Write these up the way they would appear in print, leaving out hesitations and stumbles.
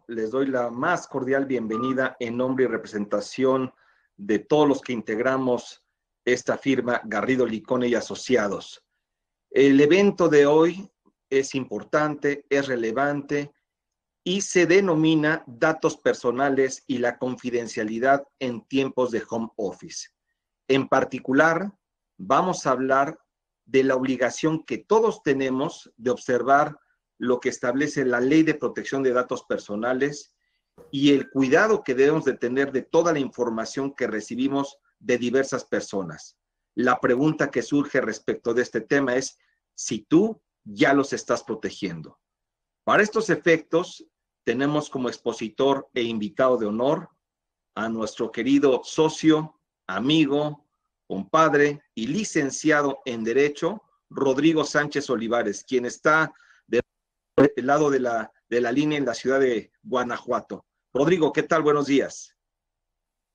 les doy la más cordial bienvenida en nombre y representación de todos los que integramos esta firma Garrido Licona y Asociados. El evento de hoy es importante, es relevante y se denomina Datos Personales y la Confidencialidad en tiempos de home office. En particular, vamos a hablar de la obligación que todos tenemos de observar lo que establece la Ley de Protección de Datos Personales y el cuidado que debemos de tener de toda la información que recibimos de diversas personas. La pregunta que surge respecto de este tema es si tú ya los estás protegiendo. Para estos efectos, tenemos como expositor e invitado de honor a nuestro querido socio, amigo, compadre y licenciado en Derecho, Rodrigo Sánchez Olivares, quien está del lado de la línea en la ciudad de Guanajuato. Rodrigo, ¿qué tal? Buenos días.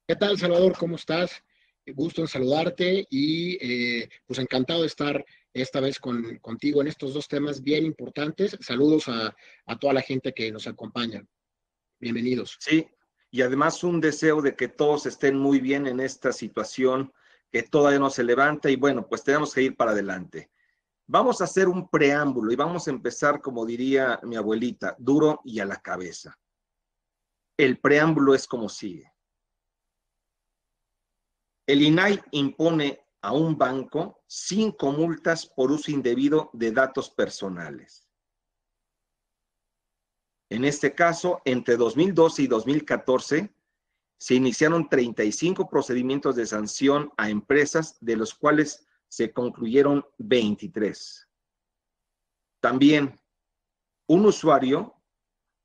¿Qué tal, Salvador? ¿Cómo estás? Gusto en saludarte y pues encantado de estar esta vez contigo en estos dos temas bien importantes. Saludos a toda la gente que nos acompaña. Bienvenidos. Sí, y además un deseo de que todos estén muy bien en esta situación que todavía no se levanta y bueno, pues tenemos que ir para adelante. Vamos a hacer un preámbulo y vamos a empezar, como diría mi abuelita, duro y a la cabeza. El preámbulo es como sigue. El INAI impone a un banco 5 multas por uso indebido de datos personales. En este caso, entre 2012 y 2014, se iniciaron 35 procedimientos de sanción a empresas, de los cuales se concluyeron 23. También, un usuario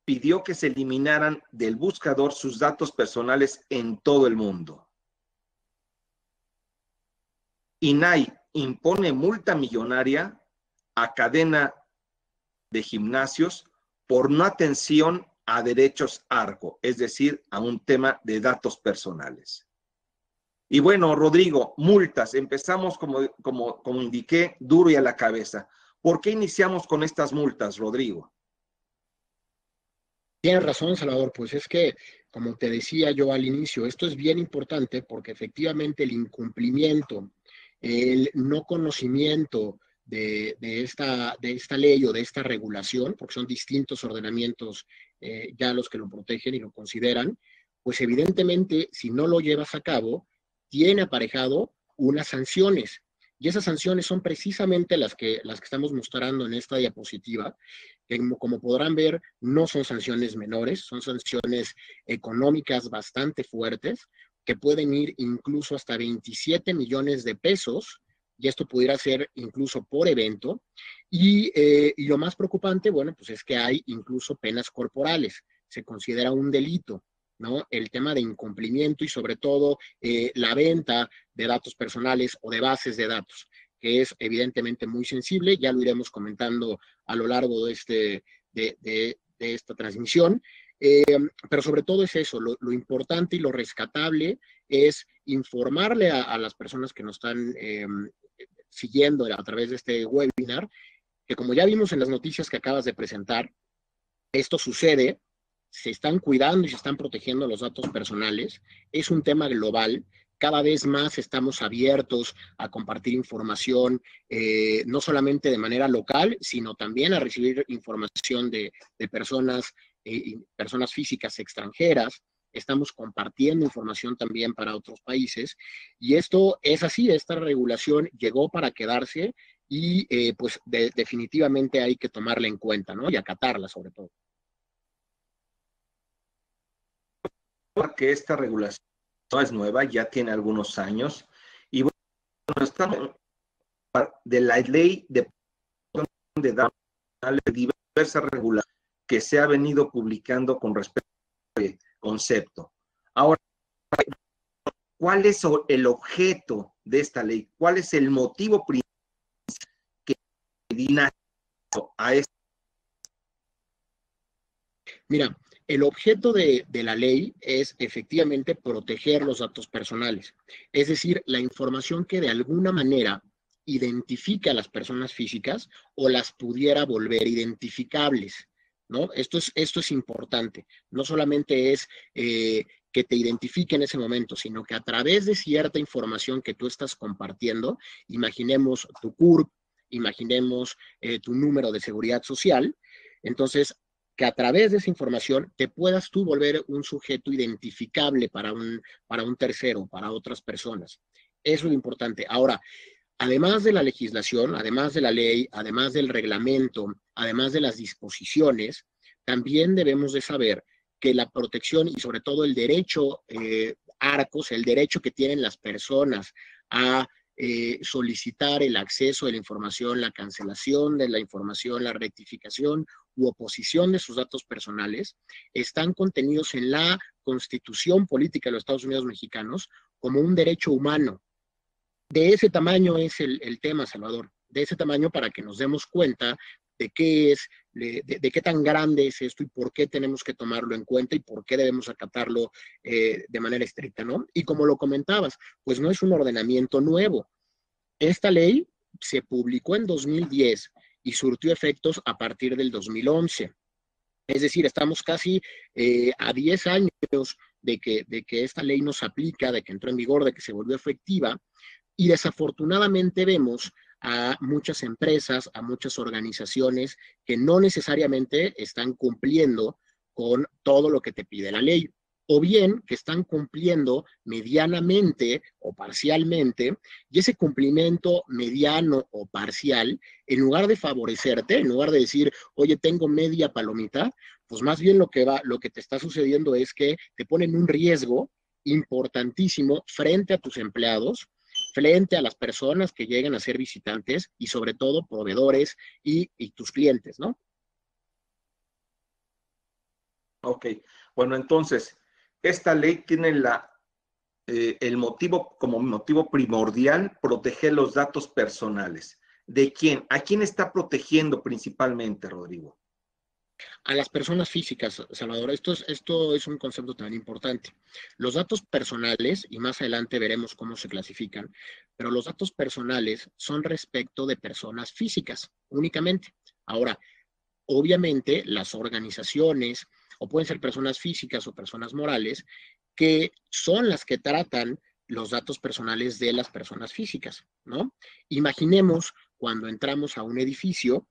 pidió que se eliminaran del buscador sus datos personales en todo el mundo. INAI impone multa millonaria a cadena de gimnasios por no atención a derechos ARCO, es decir, a un tema de datos personales. Y bueno, Rodrigo, multas. Empezamos, como indiqué, duro y a la cabeza. ¿Por qué iniciamos con estas multas, Rodrigo? Tienes razón, Salvador, pues es que, como te decía yo al inicio, esto es bien importante porque efectivamente el incumplimiento, el no conocimiento de esta ley o de esta regulación, porque son distintos ordenamientos ya los que lo protegen y lo consideran, pues evidentemente si no lo llevas a cabo, tiene aparejado unas sanciones. Y esas sanciones son precisamente las que estamos mostrando en esta diapositiva, que como podrán ver, no son sanciones menores, son sanciones económicas bastante fuertes, que pueden ir incluso hasta 27 millones de pesos, y esto pudiera ser incluso por evento, y lo más preocupante, bueno, pues es que hay incluso penas corporales, se considera un delito, ¿no? El tema de incumplimiento y sobre todo la venta de datos personales o de bases de datos, que es evidentemente muy sensible, ya lo iremos comentando a lo largo de esta transmisión, pero sobre todo es eso, lo importante y lo rescatable es informarle a las personas que nos están siguiendo a través de este webinar, que como ya vimos en las noticias que acabas de presentar, esto sucede, se están cuidando y se están protegiendo los datos personales, es un tema global, cada vez más estamos abiertos a compartir información, no solamente de manera local, sino también a recibir información de personas físicas extranjeras, estamos compartiendo información también para otros países, y esto es así, esta regulación llegó para quedarse y pues definitivamente hay que tomarla en cuenta, ¿no? Y acatarla sobre todo. Que esta regulación no es nueva, ya tiene algunos años, y bueno, estamos de la ley de datos de diversas regulaciones que se ha venido publicando con respecto a este concepto. Ahora, ¿cuál es el objeto de esta ley? ¿Cuál es el motivo principal que da a esto? Mira, el objeto de la ley es efectivamente proteger los datos personales, es decir, la información que de alguna manera identifica a las personas físicas o las pudiera volver identificables, ¿no? Esto es importante. No solamente es que te identifique en ese momento, sino que a través de cierta información que tú estás compartiendo, imaginemos tu CURP, imaginemos tu número de seguridad social, entonces que a través de esa información te puedas tú volver un sujeto identificable para un tercero, para otras personas. Eso es lo importante. Ahora, además de la legislación, además de la ley, además del reglamento, además de las disposiciones, también debemos de saber que la protección y sobre todo el derecho Arcos, el derecho que tienen las personas a solicitar el acceso a la información, la cancelación de la información, la rectificación u oposición de sus datos personales, están contenidos en la Constitución Política de los Estados Unidos Mexicanos como un derecho humano. De ese tamaño es el tema, Salvador, de ese tamaño para que nos demos cuenta de qué es, de qué tan grande es esto y por qué tenemos que tomarlo en cuenta y por qué debemos acatarlo de manera estricta, ¿no? Y como lo comentabas, pues no es un ordenamiento nuevo. Esta ley se publicó en 2010 y surtió efectos a partir del 2011. Es decir, estamos casi a 10 años de que esta ley nos aplica, de que entró en vigor, de que se volvió efectiva. Y desafortunadamente vemos a muchas empresas, a muchas organizaciones que no necesariamente están cumpliendo con todo lo que te pide la ley, o bien que están cumpliendo medianamente o parcialmente, y ese cumplimiento mediano o parcial, en lugar de favorecerte, en lugar de decir, oye, tengo media palomita, pues más bien lo que te está sucediendo es que te ponen un riesgo importantísimo frente a tus empleados, frente a las personas que lleguen a ser visitantes y sobre todo proveedores y tus clientes, ¿no? Ok, bueno, entonces, esta ley tiene el motivo, como motivo primordial, proteger los datos personales. ¿De quién? ¿A quién está protegiendo principalmente, Rodrigo? A las personas físicas, Salvador, esto es un concepto tan importante. Los datos personales, y más adelante veremos cómo se clasifican, pero los datos personales son respecto de personas físicas únicamente. Ahora, obviamente, las organizaciones, o pueden ser personas físicas o personas morales, que son las que tratan los datos personales de las personas físicas, ¿no? Imaginemos cuando entramos a un edificio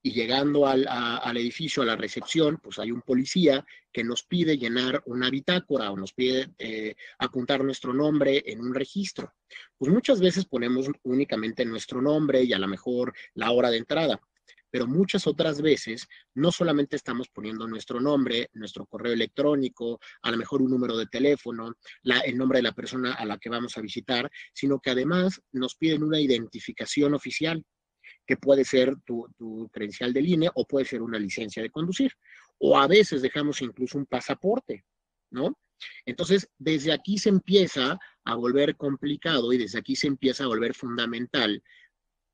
y llegando al edificio, a la recepción, pues hay un policía que nos pide llenar una bitácora o nos pide apuntar nuestro nombre en un registro. Pues muchas veces ponemos únicamente nuestro nombre y a lo mejor la hora de entrada, pero muchas otras veces no solamente estamos poniendo nuestro nombre, nuestro correo electrónico, a lo mejor un número de teléfono, el nombre de la persona a la que vamos a visitar, sino que además nos piden una identificación oficial, que puede ser tu credencial de línea o puede ser una licencia de conducir. O a veces dejamos incluso un pasaporte, ¿no? Entonces, desde aquí se empieza a volver complicado y desde aquí se empieza a volver fundamental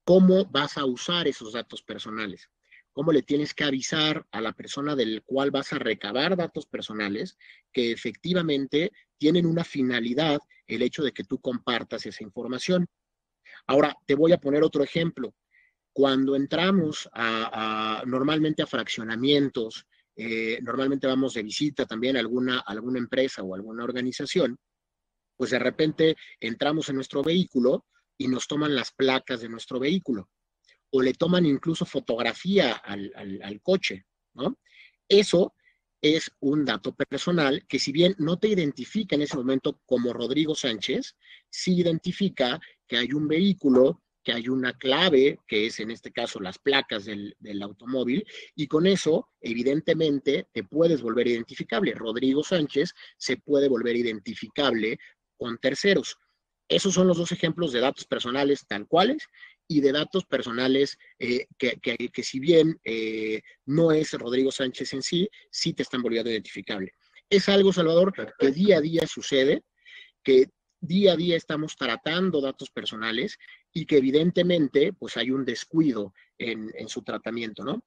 cómo vas a usar esos datos personales. Cómo le tienes que avisar a la persona del cual vas a recabar datos personales que efectivamente tienen una finalidad, el hecho de que tú compartas esa información. Ahora, te voy a poner otro ejemplo. Cuando entramos normalmente a fraccionamientos, normalmente vamos de visita también a alguna empresa o alguna organización, pues de repente entramos en nuestro vehículo y nos toman las placas de nuestro vehículo o le toman incluso fotografía al coche, ¿no? Eso es un dato personal que si bien no te identifica en ese momento como Rodrigo Sánchez, sí identifica que hay un vehículo, que hay una clave, que es en este caso las placas del automóvil, y con eso, evidentemente, te puedes volver identificable. Rodrigo Sánchez se puede volver identificable con terceros. Esos son los dos ejemplos de datos personales tal cuales y de datos personales que si bien no es Rodrigo Sánchez en sí, sí te están volviendo identificable. Es algo, Salvador, que día a día sucede, que día a día estamos tratando datos personales y que evidentemente pues hay un descuido en su tratamiento, ¿no?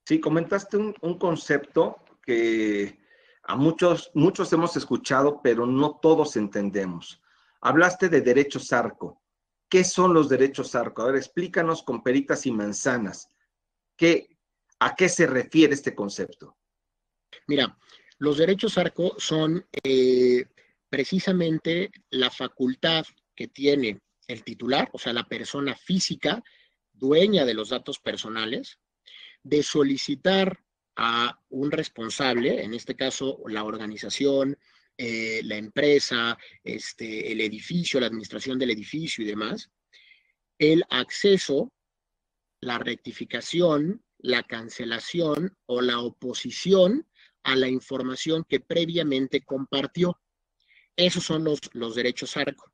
Sí, comentaste un concepto que a muchos hemos escuchado, pero no todos entendemos. Hablaste de derechos ARCO. ¿Qué son los derechos ARCO? A ver, explícanos con peritas y manzanas. ¿A qué se refiere este concepto? Mira, los derechos ARCO son precisamente la facultad que tiene el titular, o sea, la persona física dueña de los datos personales, de solicitar a un responsable, en este caso la organización, la empresa, el edificio, la administración del edificio y demás, el acceso, la rectificación, la cancelación o la oposición a la información que previamente compartió. Esos son los derechos ARCO.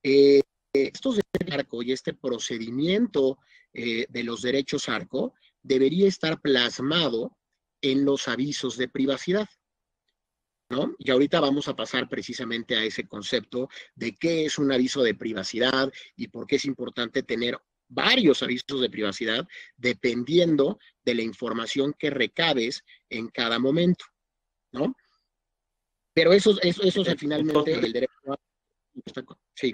Estos derechos ARCO y este procedimiento de los derechos ARCO debería estar plasmado en los avisos de privacidad, ¿no? Y ahorita vamos a pasar precisamente a ese concepto de qué es un aviso de privacidad y por qué es importante tener varios avisos de privacidad dependiendo de la información que recabes en cada momento, ¿no? Pero eso es finalmente el derecho. Sí.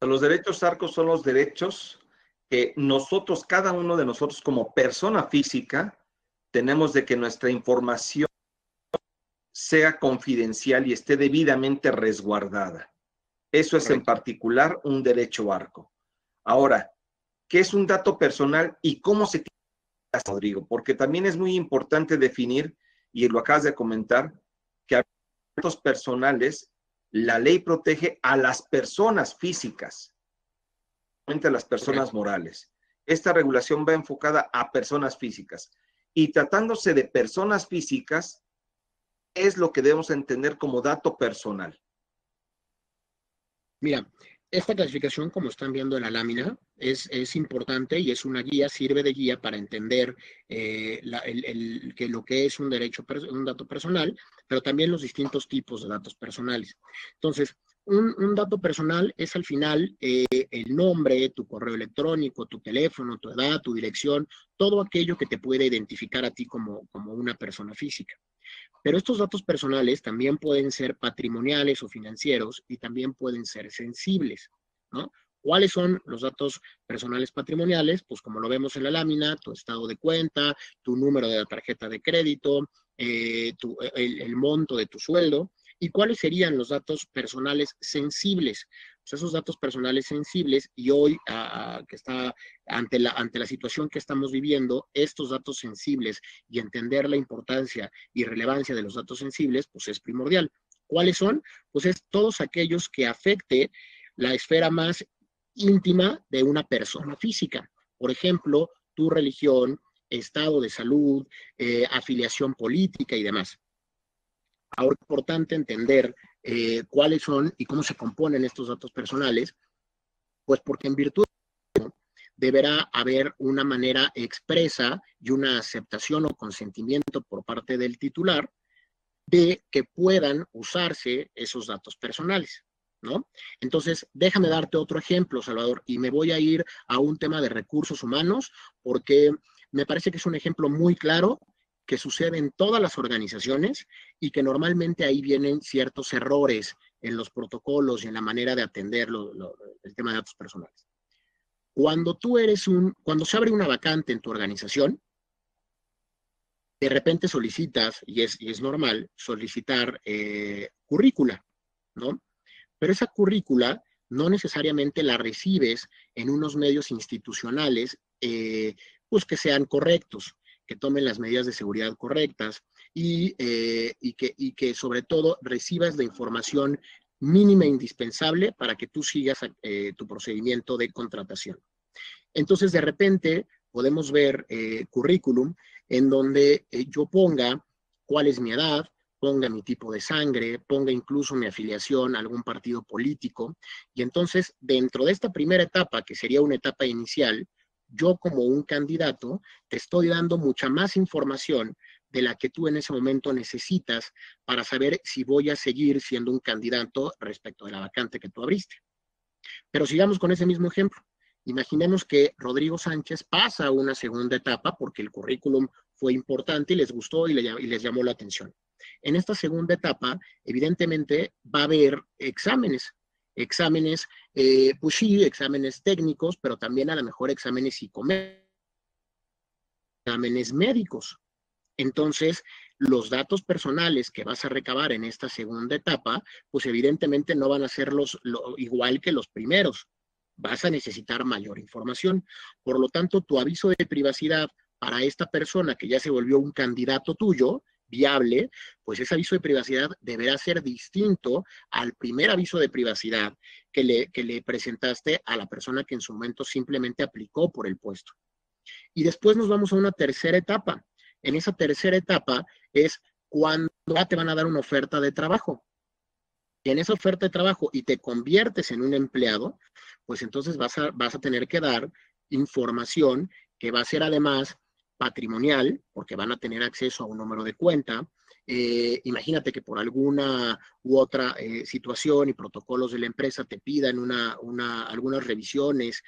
Los derechos ARCO son los derechos que nosotros, cada uno de nosotros como persona física, tenemos de que nuestra información sea confidencial y esté debidamente resguardada. Eso es en particular un derecho ARCO. Ahora, ¿qué es un dato personal y cómo se tiene, Rodrigo? Porque también es muy importante definir, y lo acabas de comentar, que a datos personales la ley protege a las personas físicas, no a las personas morales. Esta regulación va enfocada a personas físicas. Y tratándose de personas físicas, es lo que debemos entender como dato personal. Mira, esta clasificación, como están viendo en la lámina, es importante y es una guía, sirve de guía para entender que lo que es un dato personal, pero también los distintos tipos de datos personales. Entonces, un dato personal es al final el nombre, tu correo electrónico, tu teléfono, tu edad, tu dirección, todo aquello que te puede identificar a ti como una persona física. Pero estos datos personales también pueden ser patrimoniales o financieros y también pueden ser sensibles, ¿no? ¿Cuáles son los datos personales patrimoniales? Pues como lo vemos en la lámina, tu estado de cuenta, tu número de la tarjeta de crédito, el monto de tu sueldo. ¿Y cuáles serían los datos personales sensibles? Pues esos datos personales sensibles, y hoy que está ante la situación que estamos viviendo, estos datos sensibles y entender la importancia y relevancia de los datos sensibles, pues es primordial. ¿Cuáles son? Pues es todos aquellos que afecte la esfera más íntima de una persona física. Por ejemplo, tu religión, estado de salud, afiliación política y demás. Ahora es importante entender cuáles son y cómo se componen estos datos personales, pues porque en virtud deberá haber una manera expresa y una aceptación o consentimiento por parte del titular de que puedan usarse esos datos personales, ¿no? Entonces, déjame darte otro ejemplo, Salvador, y me voy a ir a un tema de recursos humanos, porque me parece que es un ejemplo muy claro que sucede en todas las organizaciones y que normalmente ahí vienen ciertos errores en los protocolos y en la manera de atender el tema de datos personales. Cuando se abre una vacante en tu organización, de repente solicitas, y es normal, solicitar currícula, ¿no? Pero esa currícula no necesariamente la recibes en unos medios institucionales, pues que sean correctos, que tomen las medidas de seguridad correctas y que sobre todo recibas la información mínima e indispensable para que tú sigas tu procedimiento de contratación. Entonces, de repente, podemos ver currículum en donde yo ponga cuál es mi edad, ponga mi tipo de sangre, ponga incluso mi afiliación a algún partido político. Y entonces, dentro de esta primera etapa, que sería una etapa inicial, yo como un candidato te estoy dando mucha más información de la que tú en ese momento necesitas para saber si voy a seguir siendo un candidato respecto de la vacante que tú abriste. Pero sigamos con ese mismo ejemplo. Imaginemos que Rodrigo Sánchez pasa a una segunda etapa porque el currículum fue importante y les gustó y les llamó la atención. En esta segunda etapa, evidentemente, va a haber exámenes, pues sí, exámenes técnicos, pero también a lo mejor exámenes psicométricos exámenes médicos. Entonces, los datos personales que vas a recabar en esta segunda etapa, pues evidentemente no van a ser igual que los primeros. Vas a necesitar mayor información. Por lo tanto, tu aviso de privacidad para esta persona que ya se volvió un candidato tuyo, viable, pues ese aviso de privacidad deberá ser distinto al primer aviso de privacidad que le presentaste a la persona que en su momento simplemente aplicó por el puesto. Y después nos vamos a una tercera etapa. En esa tercera etapa es cuando te van a dar una oferta de trabajo. Y en esa oferta de trabajo y te conviertes en un empleado, pues entonces vas a tener que dar información que va a ser además patrimonial, porque van a tener acceso a un número de cuenta. Imagínate que por alguna u otra situación y protocolos de la empresa te pidan algunas revisiones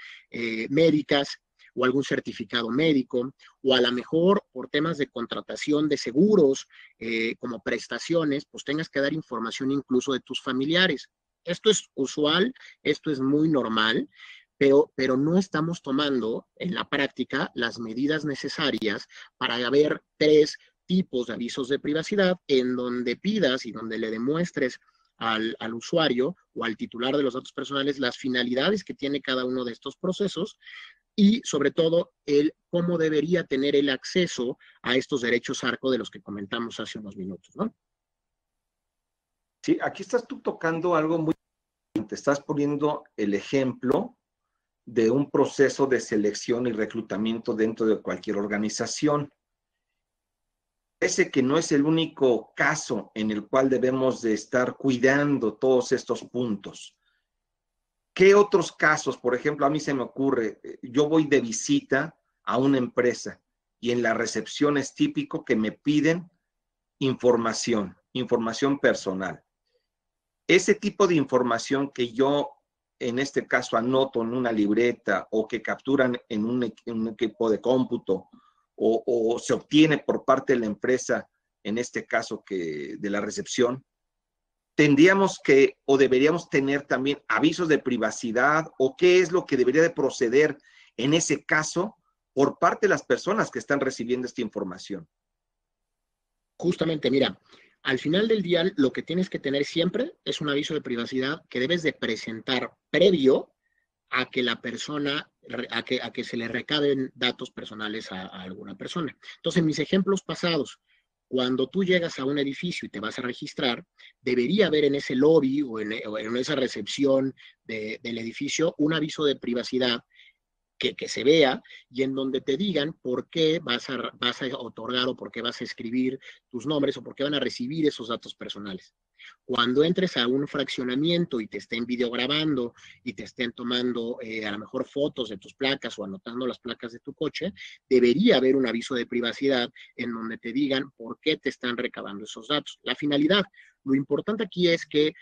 médicas o algún certificado médico, o a lo mejor por temas de contratación de seguros, como prestaciones, pues tengas que dar información incluso de tus familiares. Esto es usual, esto es muy normal, pero no estamos tomando en la práctica las medidas necesarias para haber 3 tipos de avisos de privacidad en donde pidas y donde le demuestres al usuario o al titular de los datos personales las finalidades que tiene cada uno de estos procesos y sobre todo el cómo debería tener el acceso a estos derechos ARCO de los que comentamos hace unos minutos, ¿no? Sí, aquí estás tú tocando algo muy importante. Estás poniendo el ejemplo de un proceso de selección y reclutamiento dentro de cualquier organización. Parece que no es el único caso en el cual debemos de estar cuidando todos estos puntos. ¿Qué otros casos? Por ejemplo, a mí se me ocurre, yo voy de visita a una empresa y en la recepción es típico que me piden información personal. Ese tipo de información que yo, en este caso, anoto en una libreta o que capturan en un equipo de cómputo o se obtiene por parte de la empresa, en este caso de la recepción, tendríamos que o deberíamos tener también avisos de privacidad o qué es lo que debería de proceder en ese caso por parte de las personas que están recibiendo esta información. Justamente, mira, al final del día lo que tienes que tener siempre es un aviso de privacidad que debes de presentar previo a que la persona, a que se le recaben datos personales a alguna persona. Entonces, en mis ejemplos pasados, cuando tú llegas a un edificio y te vas a registrar, debería haber en ese lobby o en esa recepción del edificio un aviso de privacidad que se vea y en donde te digan por qué vas a otorgar o por qué vas a escribir tus nombres o por qué van a recibir esos datos personales. Cuando entres a un fraccionamiento y te estén videograbando y te estén tomando a lo mejor fotos de tus placas o anotando las placas de tu coche, debería haber un aviso de privacidad en donde te digan por qué te están recabando esos datos. La finalidad, lo importante aquí es que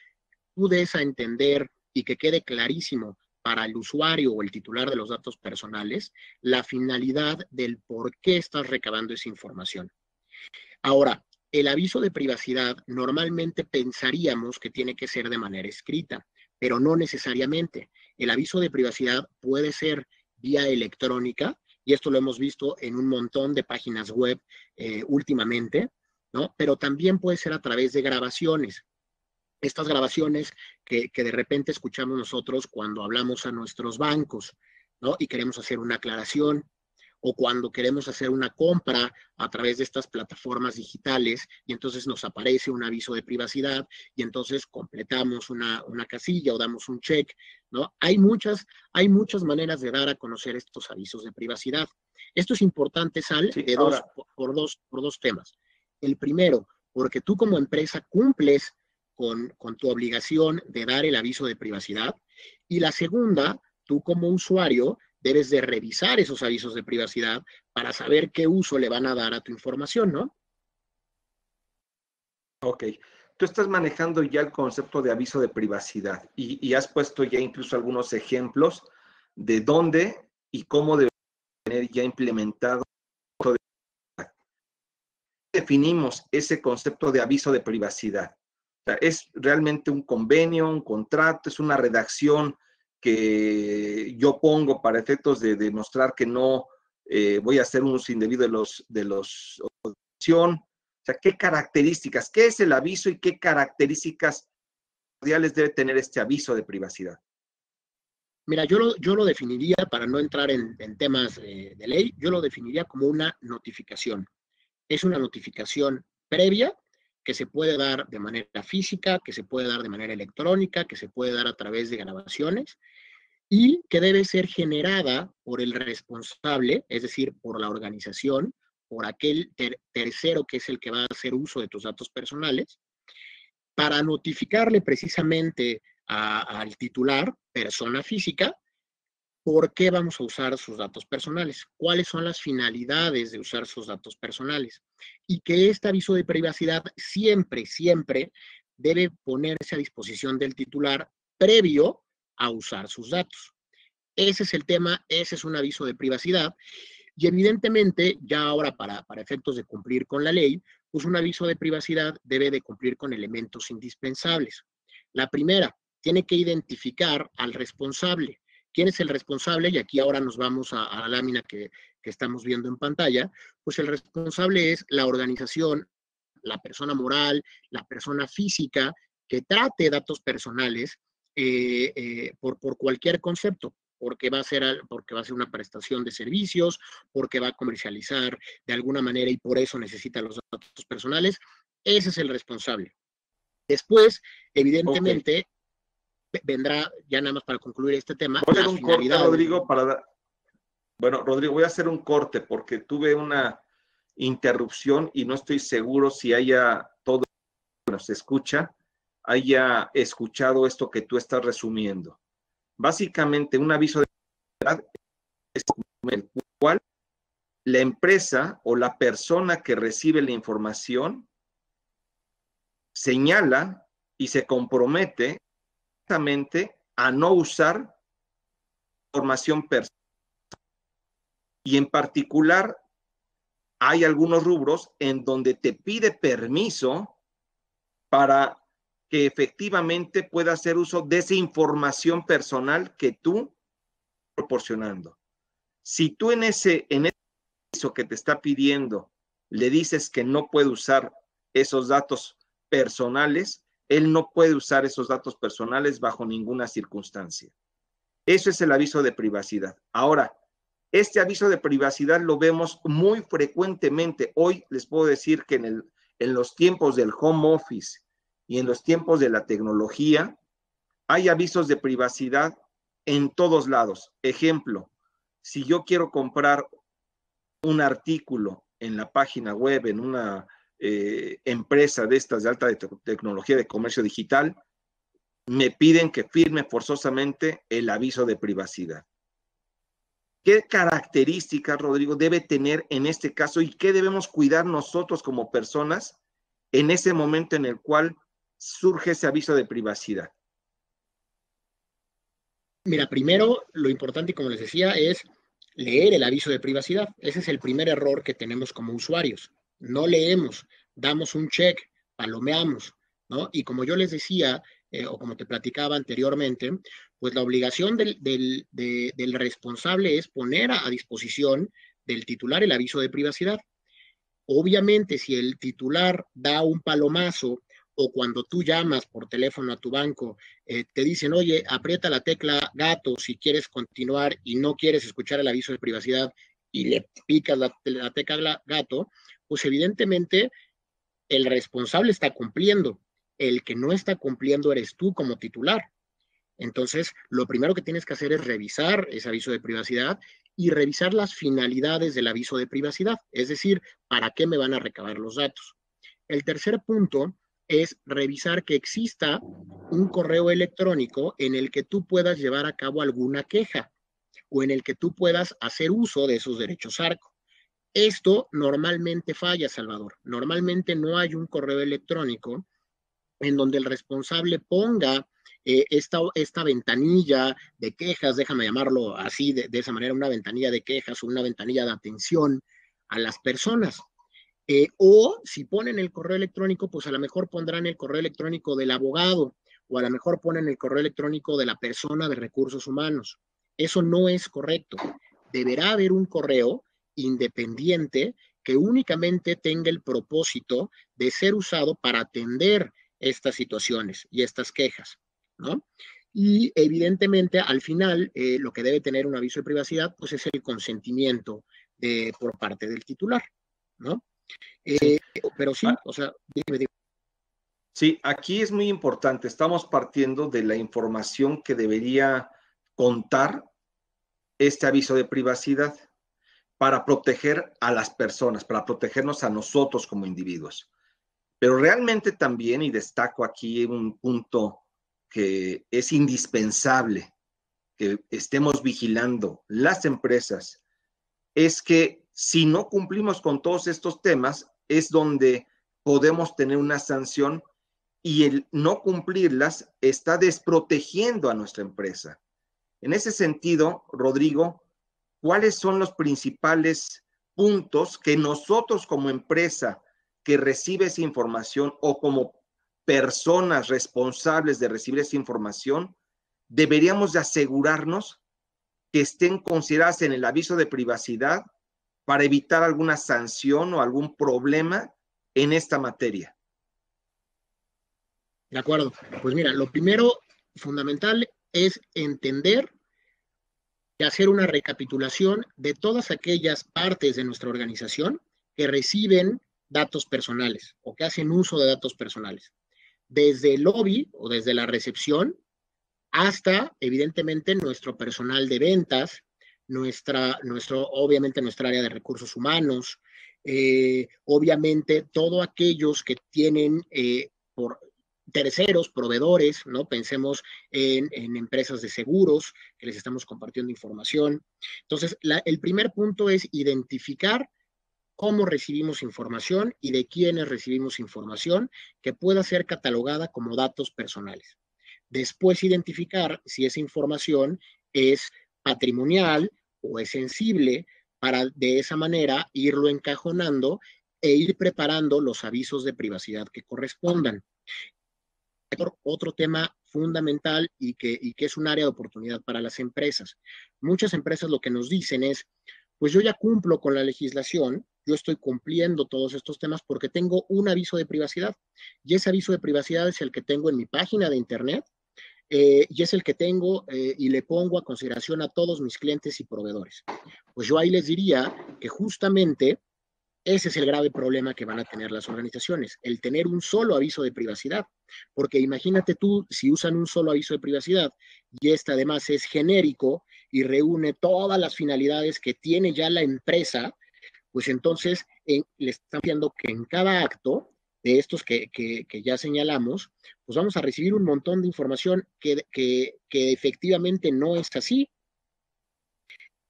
tú des a entender y que quede clarísimo para el usuario o el titular de los datos personales la finalidad del por qué estás recabando esa información. Ahora, el aviso de privacidad normalmente pensaríamos que tiene que ser de manera escrita, pero no necesariamente. El aviso de privacidad puede ser vía electrónica, y esto lo hemos visto en un montón de páginas web últimamente, ¿no? Pero también puede ser a través de grabaciones. Estas grabaciones que de repente escuchamos nosotros cuando hablamos a nuestros bancos, ¿no? Y queremos hacer una aclaración, o cuando queremos hacer una compra a través de estas plataformas digitales y entonces nos aparece un aviso de privacidad y entonces completamos una casilla o damos un check, ¿no? Hay muchas maneras de dar a conocer estos avisos de privacidad. Esto es importante, Sal, Sí, por dos temas. El primero, porque tú como empresa cumples con tu obligación de dar el aviso de privacidad. Y la segunda, tú como usuario debes de revisar esos avisos de privacidad para saber qué uso le van a dar a tu información, ¿no? Ok. Tú estás manejando ya el concepto de aviso de privacidad y has puesto ya incluso algunos ejemplos de dónde y cómo debe tener ya implementado. Definimos ese concepto de aviso de privacidad. O sea, es realmente un convenio, un contrato, es una redacción que yo pongo para efectos de demostrar que no voy a hacer un uso indebido de los opción. O sea, ¿qué características? ¿Qué es el aviso y qué características cordiales debe tener este aviso de privacidad? Mira, yo lo definiría, para no entrar en temas de ley, yo lo definiría como una notificación. Es una notificación previa que se puede dar de manera física, que se puede dar de manera electrónica, que se puede dar a través de grabaciones y que debe ser generada por el responsable, es decir, por la organización, por aquel tercero que es el que va a hacer uso de tus datos personales, para notificarle precisamente al titular, persona física, por qué vamos a usar sus datos personales, cuáles son las finalidades de usar sus datos personales y que este aviso de privacidad siempre, siempre debe ponerse a disposición del titular previo a usar sus datos. Ese es el tema, ese es un aviso de privacidad y evidentemente ya ahora para efectos de cumplir con la ley, pues un aviso de privacidad debe de cumplir con elementos indispensables. La primera, tiene que identificar al responsable. ¿Quién es el responsable? Y aquí ahora nos vamos a la lámina que estamos viendo en pantalla. Pues el responsable es la organización, la persona moral, la persona física que trate datos personales por cualquier concepto, porque va a ser una prestación de servicios, porque va a comercializar de alguna manera y por eso necesita los datos personales. Ese es el responsable. Después, evidentemente, vendrá, ya nada más para concluir este tema, voy a hacer un corte, Rodrigo, Bueno, Rodrigo, voy a hacer un corte porque tuve una interrupción y no estoy seguro si haya todo que nos escucha, haya escuchado esto que tú estás resumiendo. Básicamente, un aviso de privacidad es el cual la empresa o la persona que recibe la información señala y se compromete exactamente a no usar información personal. Y en particular, hay algunos rubros en donde te pide permiso para que efectivamente pueda hacer uso de esa información personal que tú proporcionando. Si tú en ese aviso que te está pidiendo le dices que no puede usar esos datos personales, él no puede usar esos datos personales bajo ninguna circunstancia. Eso es el aviso de privacidad. Ahora, este aviso de privacidad lo vemos muy frecuentemente. Hoy les puedo decir que en los tiempos del home office y en los tiempos de la tecnología, hay avisos de privacidad en todos lados. Ejemplo, si yo quiero comprar un artículo en la página web, en una empresa de estas de alta tecnología de comercio digital, me piden que firme forzosamente el aviso de privacidad. ¿Qué características, Rodrigo, debe tener en este caso y qué debemos cuidar nosotros como personas en ese momento en el cual surge ese aviso de privacidad? Mira, primero lo importante, como les decía, es leer el aviso de privacidad. Ese es el primer error que tenemos como usuarios. No leemos, damos un check, palomeamos, ¿no? Y como yo les decía, o como te platicaba anteriormente, pues la obligación del responsable es poner a disposición del titular el aviso de privacidad. Obviamente, si el titular da un palomazo o cuando tú llamas por teléfono a tu banco, te dicen, oye, aprieta la tecla gato si quieres continuar y no quieres escuchar el aviso de privacidad y le picas la tecla gato, pues evidentemente el responsable está cumpliendo. El que no está cumpliendo eres tú como titular. Entonces, lo primero que tienes que hacer es revisar ese aviso de privacidad y revisar las finalidades del aviso de privacidad, es decir, para qué me van a recabar los datos. El tercer punto es revisar que exista un correo electrónico en el que tú puedas llevar a cabo alguna queja o en el que tú puedas hacer uso de esos derechos ARCO. Esto normalmente falla, Salvador. Normalmente no hay un correo electrónico en donde el responsable ponga esta ventanilla de quejas, déjame llamarlo así, de esa manera, una ventanilla de quejas o una ventanilla de atención a las personas. O si ponen el correo electrónico, pues a lo mejor pondrán el correo electrónico del abogado o a lo mejor ponen el correo electrónico de la persona de recursos humanos. Eso no es correcto. Deberá haber un correo independiente que únicamente tenga el propósito de ser usado para atender estas situaciones y estas quejas, ¿no? Y evidentemente al final lo que debe tener un aviso de privacidad pues es el consentimiento por parte del titular, ¿no? Sí. Pero sí, o sea, dime. Sí, aquí es muy importante. Estamos partiendo de la información que debería contar este aviso de privacidad para proteger a las personas, para protegernos a nosotros como individuos. Pero realmente también, y destaco aquí un punto que es indispensable que estemos vigilando las empresas, es que si no cumplimos con todos estos temas, es donde podemos tener una sanción y el no cumplirlas está desprotegiendo a nuestra empresa. En ese sentido, Rodrigo, ¿cuáles son los principales puntos que nosotros como empresa que recibe esa información o como personas responsables de recibir esa información deberíamos de asegurarnos que estén consideradas en el aviso de privacidad para evitar alguna sanción o algún problema en esta materia? De acuerdo. Pues mira, lo primero fundamental es entender y hacer una recapitulación de todas aquellas partes de nuestra organización que reciben datos personales o que hacen uso de datos personales. Desde el lobby o desde la recepción hasta, evidentemente, nuestro personal de ventas, obviamente, nuestra área de recursos humanos, obviamente, todos aquellos que tienen por terceros, proveedores, ¿no? Pensemos en empresas de seguros que les estamos compartiendo información. Entonces, el primer punto es identificar cómo recibimos información y de quiénes recibimos información que pueda ser catalogada como datos personales. Después identificar si esa información es patrimonial o es sensible para de esa manera irlo encajonando e ir preparando los avisos de privacidad que correspondan. Otro tema fundamental y que es un área de oportunidad para las empresas. Muchas empresas lo que nos dicen es, pues yo ya cumplo con la legislación, yo estoy cumpliendo todos estos temas porque tengo un aviso de privacidad y ese aviso de privacidad es el que tengo en mi página de internet y es el que tengo y le pongo a consideración a todos mis clientes y proveedores. Pues yo ahí les diría que justamente ese es el grave problema que van a tener las organizaciones, el tener un solo aviso de privacidad. Porque imagínate tú, si usan un solo aviso de privacidad y este además es genérico y reúne todas las finalidades que tiene ya la empresa, pues entonces le están diciendo que en cada acto de estos que ya señalamos, pues vamos a recibir un montón de información que efectivamente no es así.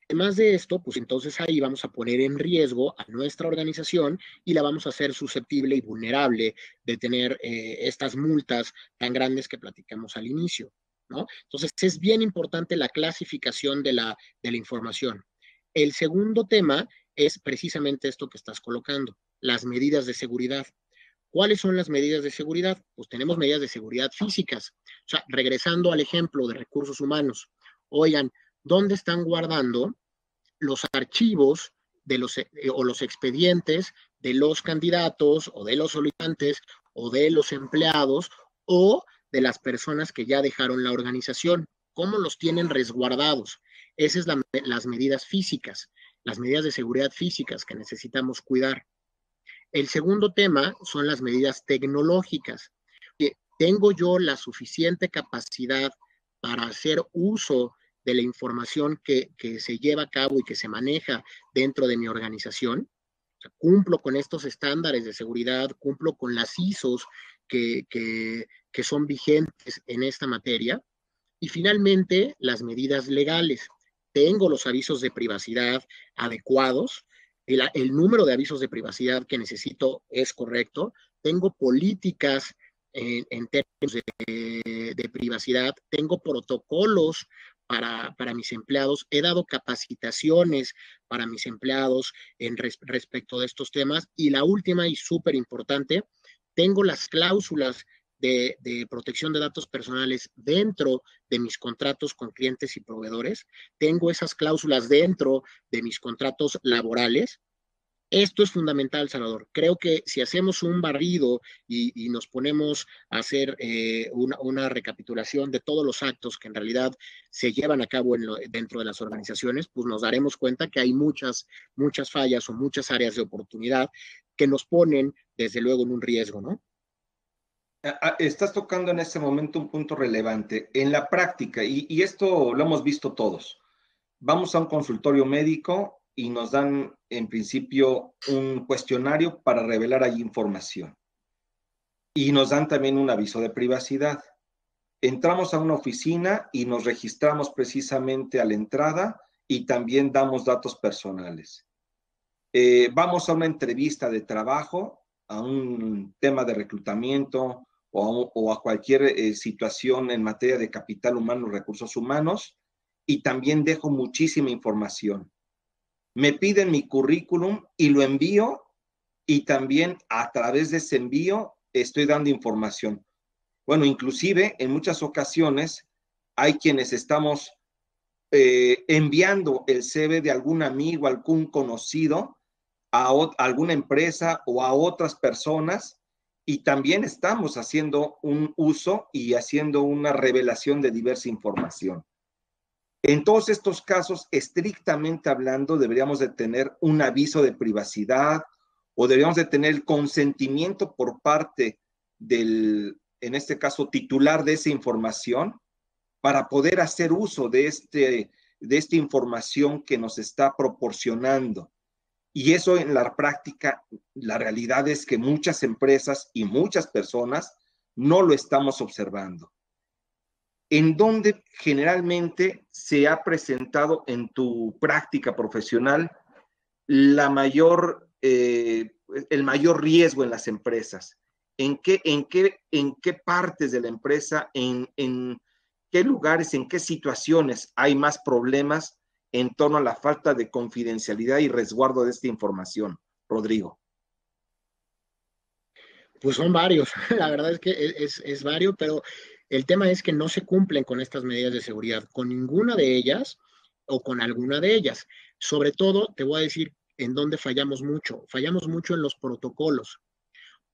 Además de esto, pues entonces ahí vamos a poner en riesgo a nuestra organización y la vamos a hacer susceptible y vulnerable de tener estas multas tan grandes que platicamos al inicio, ¿no? Entonces es bien importante la clasificación de la información. El segundo tema es precisamente esto que estás colocando, las medidas de seguridad. ¿Cuáles son las medidas de seguridad? Pues tenemos medidas de seguridad físicas. O sea, regresando al ejemplo de recursos humanos, oigan, ¿dónde están guardando los archivos de o los expedientes de los candidatos o de los solicitantes o de los empleados o de las personas que ya dejaron la organización? ¿Cómo los tienen resguardados? Esas son las medidas físicas, las medidas de seguridad físicas que necesitamos cuidar. El segundo tema son las medidas tecnológicas. ¿Tengo yo la suficiente capacidad para hacer uso de la información que se lleva a cabo y que se maneja dentro de mi organización? O sea, cumplo con estos estándares de seguridad, cumplo con las ISOs que son vigentes en esta materia. Y finalmente, las medidas legales. Tengo los avisos de privacidad adecuados, el número de avisos de privacidad que necesito es correcto, tengo políticas en términos de privacidad, tengo protocolos para mis empleados, he dado capacitaciones para mis empleados respecto de estos temas y la última y súper importante, tengo las cláusulas de protección de datos personales dentro de mis contratos con clientes y proveedores, tengo esas cláusulas dentro de mis contratos laborales. Esto es fundamental, Salvador. Creo que si hacemos un barrido y nos ponemos a hacer una recapitulación de todos los actos que en realidad se llevan a cabo dentro de las organizaciones, pues nos daremos cuenta que hay muchas fallas o muchas áreas de oportunidad que nos ponen, desde luego, en un riesgo, ¿no? Estás tocando en este momento un punto relevante. En la práctica, y esto lo hemos visto todos, vamos a un consultorio médico y nos dan en principio un cuestionario para revelar ahí información. Y nos dan también un aviso de privacidad. Entramos a una oficina y nos registramos precisamente a la entrada y también damos datos personales. Vamos a una entrevista de trabajo, a un tema de reclutamiento o a cualquier situación en materia de capital humano, recursos humanos, y también dejo muchísima información. Me piden mi currículum y lo envío, y también a través de ese envío estoy dando información. Bueno, inclusive en muchas ocasiones hay quienes estamos enviando el CV de algún amigo, algún conocido a alguna empresa o a otras personas, y también estamos haciendo un uso y haciendo una revelación de diversa información. En todos estos casos, estrictamente hablando, deberíamos de tener un aviso de privacidad o deberíamos de tener el consentimiento por parte del, en este caso, titular de esa información para poder hacer uso de esta información que nos está proporcionando. Y eso en la práctica, la realidad es que muchas empresas y muchas personas no lo estamos observando. ¿En dónde generalmente se ha presentado en tu práctica profesional el mayor riesgo en las empresas? ¿En qué partes de la empresa, en qué lugares, en qué situaciones hay más problemas en torno a la falta de confidencialidad y resguardo de esta información, Rodrigo? Pues son varios, la verdad es que es vario, pero el tema es que no se cumplen con estas medidas de seguridad, con ninguna de ellas o con alguna de ellas. Sobre todo, te voy a decir en dónde fallamos mucho en los protocolos.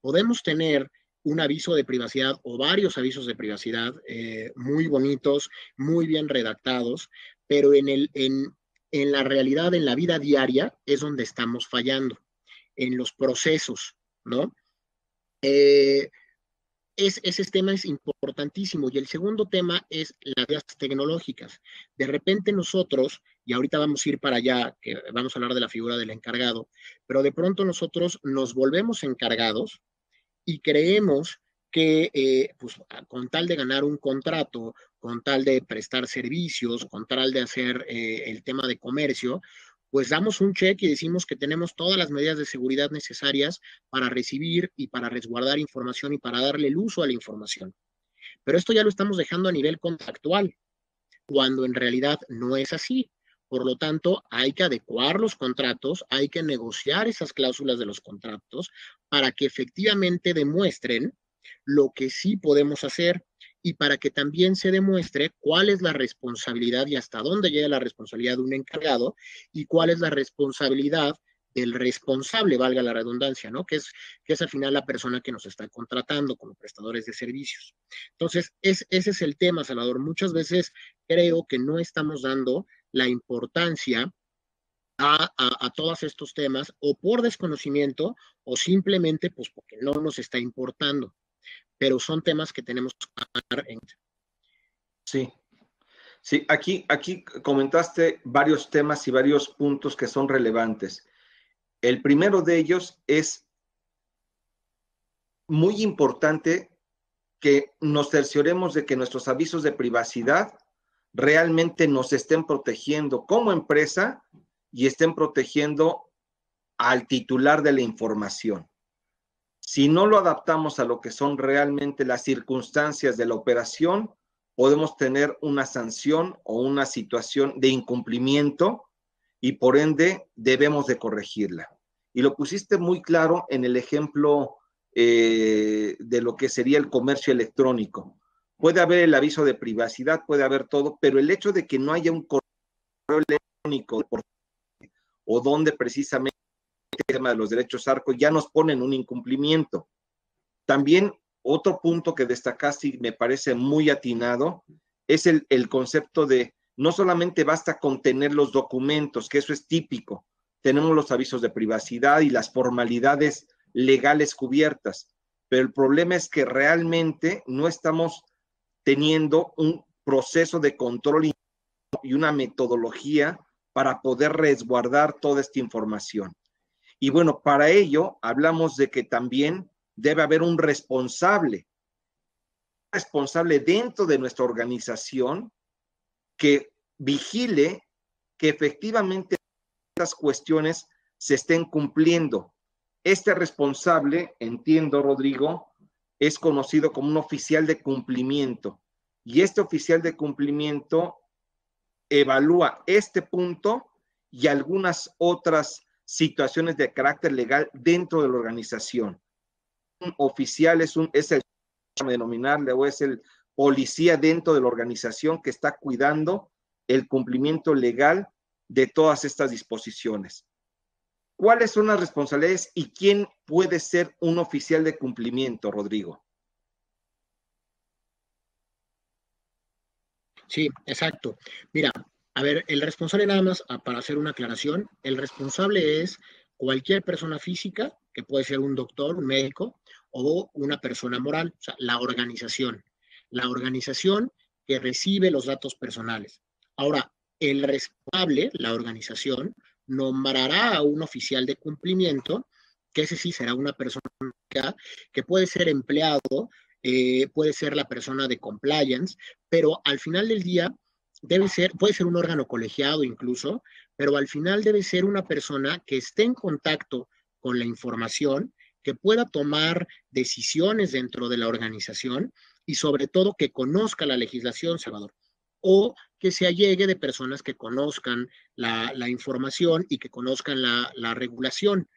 Podemos tener un aviso de privacidad o varios avisos de privacidad muy bonitos, muy bien redactados, pero en la realidad, en la vida diaria, es donde estamos fallando, en los procesos, ¿no? Ese tema es importantísimo. Y el segundo tema es las vías tecnológicas. De repente nosotros, y ahorita vamos a ir para allá, que vamos a hablar de la figura del encargado, pero de pronto nosotros nos volvemos encargados y creemos que pues, con tal de ganar un contrato, con tal de prestar servicios, con tal de hacer el tema de comercio, pues damos un cheque y decimos que tenemos todas las medidas de seguridad necesarias para recibir y para resguardar información y para darle el uso a la información. Pero esto ya lo estamos dejando a nivel contractual, cuando en realidad no es así. Por lo tanto, hay que adecuar los contratos, hay que negociar esas cláusulas de los contratos para que efectivamente demuestren lo que sí podemos hacer y para que también se demuestre cuál es la responsabilidad y hasta dónde llega la responsabilidad de un encargado y cuál es la responsabilidad del responsable, valga la redundancia, ¿no? Que es al final la persona que nos está contratando como prestadores de servicios. Entonces, ese es el tema, Salvador. Muchas veces creo que no estamos dando la importancia a todos estos temas o por desconocimiento o simplemente pues porque no nos está importando, pero son temas que tenemos que hablar en... Sí, sí, aquí comentaste varios temas y varios puntos que son relevantes. El primero de ellos es muy importante que nos cercioremos de que nuestros avisos de privacidad realmente nos estén protegiendo como empresa y estén protegiendo al titular de la información. Si no lo adaptamos a lo que son realmente las circunstancias de la operación, podemos tener una sanción o una situación de incumplimiento y por ende debemos de corregirla. Y lo pusiste muy claro en el ejemplo de lo que sería el comercio electrónico. Puede haber el aviso de privacidad, puede haber todo, pero el hecho de que no haya un correo electrónico o donde precisamente el tema de los derechos ARCO ya nos ponen un incumplimiento. También otro punto que destacaste y me parece muy atinado es el concepto de no solamente basta con tener los documentos, que eso es típico, tenemos los avisos de privacidad y las formalidades legales cubiertas, pero el problema es que realmente no estamos teniendo un proceso de control y una metodología para poder resguardar toda esta información. Y bueno, para ello hablamos de que también debe haber un responsable dentro de nuestra organización que vigile que efectivamente estas cuestiones se estén cumpliendo. Este responsable, entiendo, Rodrigo, es conocido como un oficial de cumplimiento. Y este oficial de cumplimiento evalúa este punto y algunas otras situaciones de carácter legal dentro de la organización. Un oficial es el, denominarle, o es el policía dentro de la organización que está cuidando el cumplimiento legal de todas estas disposiciones. ¿Cuáles son las responsabilidades y quién puede ser un oficial de cumplimiento, Rodrigo? Sí, exacto. Mira, a ver, el responsable nada más, para hacer una aclaración, el responsable es cualquier persona física, que puede ser un doctor, un médico, o una persona moral, o sea, la organización. La organización que recibe los datos personales. Ahora, el responsable, la organización, nombrará a un oficial de cumplimiento, que ese sí será una persona que puede ser empleado, puede ser la persona de compliance, pero al final del día puede ser un órgano colegiado incluso, pero al final debe ser una persona que esté en contacto con la información, que pueda tomar decisiones dentro de la organización y sobre todo que conozca la legislación, Salvador, o que se allegue de personas que conozcan la información y que conozcan la regulación,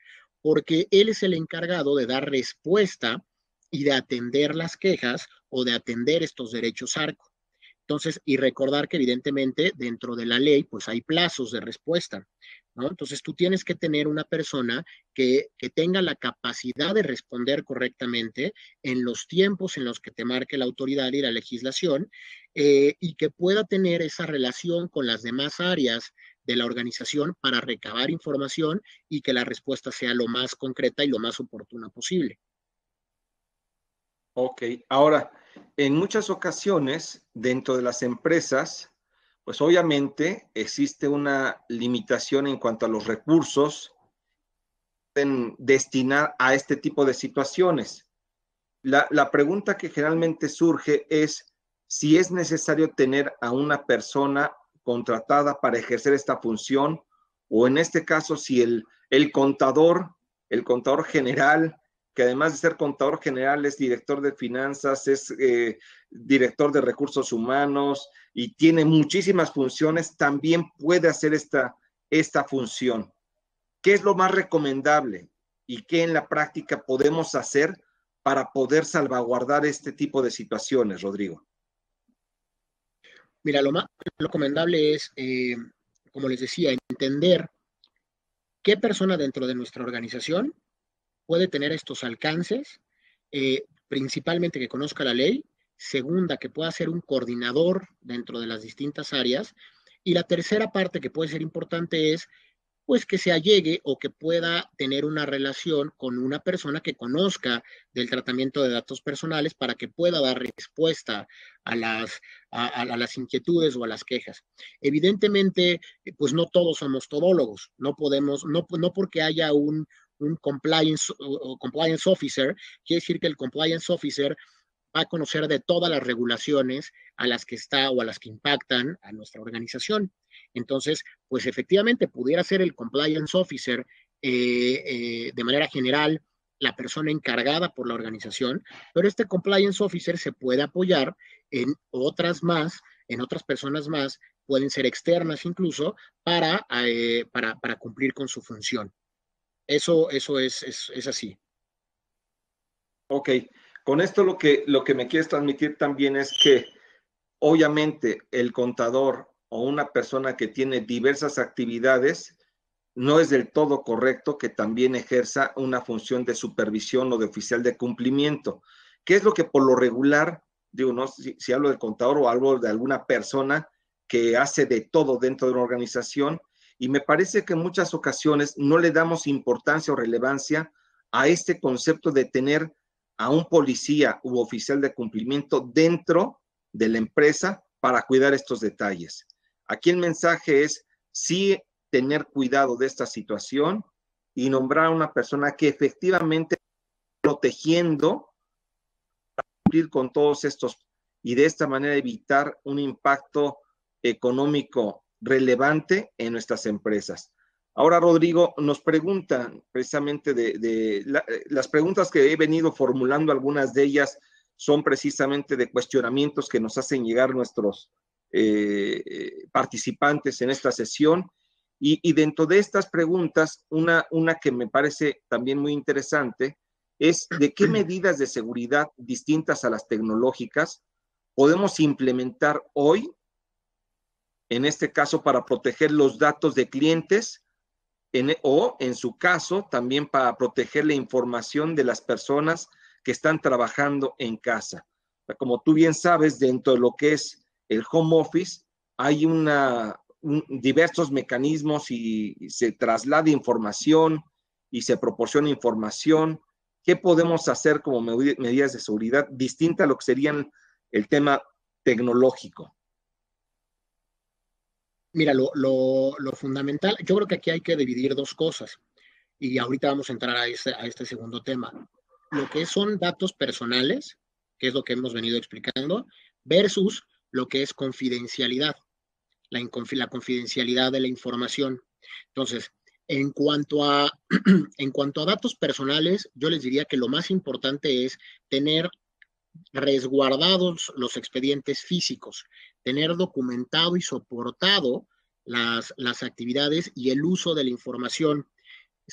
porque él es el encargado de dar respuesta y de atender las quejas o de atender estos derechos ARCO. Entonces, y recordar que evidentemente dentro de la ley, pues hay plazos de respuesta, ¿no? Entonces, tú tienes que tener una persona que tenga la capacidad de responder correctamente en los tiempos en los que te marque la autoridad y la legislación, y que pueda tener esa relación con las demás áreas de la organización para recabar información y que la respuesta sea lo más concreta y lo más oportuna posible. Ok, ahora, en muchas ocasiones, dentro de las empresas, pues obviamente existe una limitación en cuanto a los recursos que pueden destinar a este tipo de situaciones. La pregunta que generalmente surge es si es necesario tener a una persona contratada para ejercer esta función, o en este caso, si el contador general, que además de ser contador general es director de finanzas, es director de recursos humanos y tiene muchísimas funciones, también puede hacer esta función. ¿Qué es lo más recomendable y qué en la práctica podemos hacer para poder salvaguardar este tipo de situaciones, Rodrigo? Mira, lo más recomendable es, como les decía, entender qué persona dentro de nuestra organización puede tener estos alcances, principalmente que conozca la ley, segunda, que pueda ser un coordinador dentro de las distintas áreas, y la tercera parte que puede ser importante es pues que se allegue o que pueda tener una relación con una persona que conozca del tratamiento de datos personales para que pueda dar respuesta a las inquietudes o a las quejas. Evidentemente, pues no todos somos todólogos, no podemos, no porque haya un compliance officer, quiere decir que el compliance officer va a conocer de todas las regulaciones a las que está o a las que impactan a nuestra organización. Entonces, pues efectivamente pudiera ser el compliance officer de manera general la persona encargada por la organización, pero este compliance officer se puede apoyar en otras más, en otras personas más, pueden ser externas incluso, para cumplir con su función. Eso es así. Ok, con esto lo que me quieres transmitir también es que obviamente el contador o una persona que tiene diversas actividades no es del todo correcto que también ejerza una función de supervisión o de oficial de cumplimiento. ¿Qué es lo que por lo regular, digo, no si hablo del contador o hablo de alguna persona que hace de todo dentro de una organización? Y me parece que en muchas ocasiones no le damos importancia o relevancia a este concepto de tener a un policía u oficial de cumplimiento dentro de la empresa para cuidar estos detalles. Aquí el mensaje es sí tener cuidado de esta situación y nombrar a una persona que efectivamente protegiendo cumplir con todos estos y de esta manera evitar un impacto económico relevante en nuestras empresas. Ahora, Rodrigo, nos preguntan precisamente las preguntas que he venido formulando, algunas de ellas son precisamente de cuestionamientos que nos hacen llegar nuestros participantes en esta sesión. Y dentro de estas preguntas, una que me parece también muy interesante es de qué medidas de seguridad distintas a las tecnológicas podemos implementar hoy, en este caso, para proteger los datos de clientes o, en su caso, también para proteger la información de las personas que están trabajando en casa. Como tú bien sabes, dentro de lo que es el home office, hay diversos mecanismos y se traslada información y se proporciona información. ¿Qué podemos hacer como medidas de seguridad distintas a lo que serían el tema tecnológico? Mira, lo fundamental, yo creo que aquí hay que dividir dos cosas y ahorita vamos a entrar a este segundo tema. Lo que son datos personales, que es lo que hemos venido explicando, versus lo que es confidencialidad, la confidencialidad de la información. Entonces, en cuanto a, en cuanto a datos personales, yo les diría que lo más importante es tener resguardados los expedientes físicos, tener documentado y soportado las actividades y el uso de la información,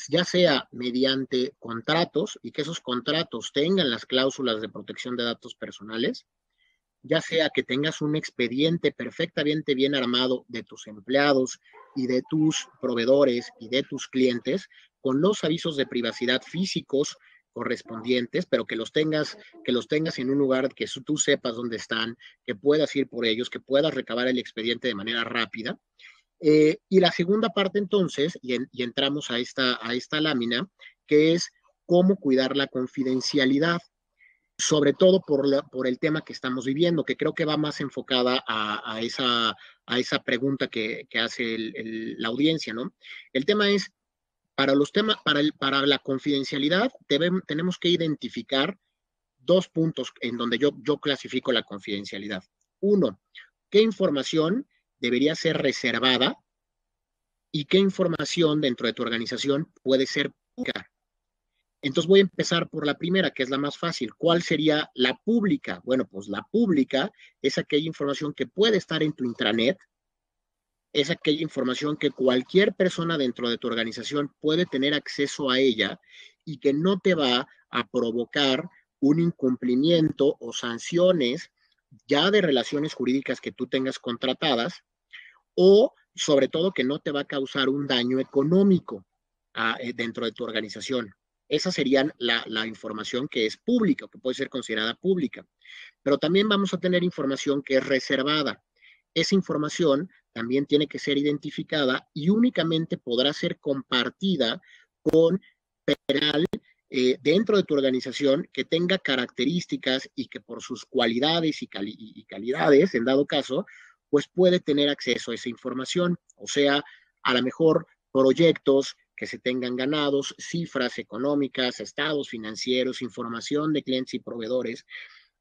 ya sea mediante contratos y que esos contratos tengan las cláusulas de protección de datos personales, ya sea que tengas un expediente perfectamente bien armado de tus empleados y de tus proveedores y de tus clientes, con los avisos de privacidad físicos correspondientes, pero que los tengas en un lugar que tú sepas dónde están, que puedas ir por ellos, que puedas recabar el expediente de manera rápida. Y la segunda parte entonces, y entramos a esta lámina, que es cómo cuidar la confidencialidad, sobre todo por el tema que estamos viviendo, que creo que va más enfocada a esa pregunta que hace la audiencia, ¿no? El tema es, para los temas, para la confidencialidad, tenemos que identificar dos puntos en donde yo clasifico la confidencialidad. Uno, ¿qué información debería ser reservada y qué información dentro de tu organización puede ser pública? Entonces voy a empezar por la primera, que es la más fácil. ¿Cuál sería la pública? Bueno, pues la pública es aquella información que puede estar en tu intranet, es aquella información que cualquier persona dentro de tu organización puede tener acceso a ella y que no te va a provocar un incumplimiento o sanciones ya de relaciones jurídicas que tú tengas contratadas, o sobre todo que no te va a causar un daño económico dentro de tu organización. Esa sería la información que es pública, que puede ser considerada pública. Pero también vamos a tener información que es reservada. Esa información también tiene que ser identificada y únicamente podrá ser compartida con personal dentro de tu organización que tenga características y que por sus cualidades y calidades, en dado caso, pues puede tener acceso a esa información. O sea, a lo mejor proyectos que se tengan ganados, cifras económicas, estados financieros, información de clientes y proveedores.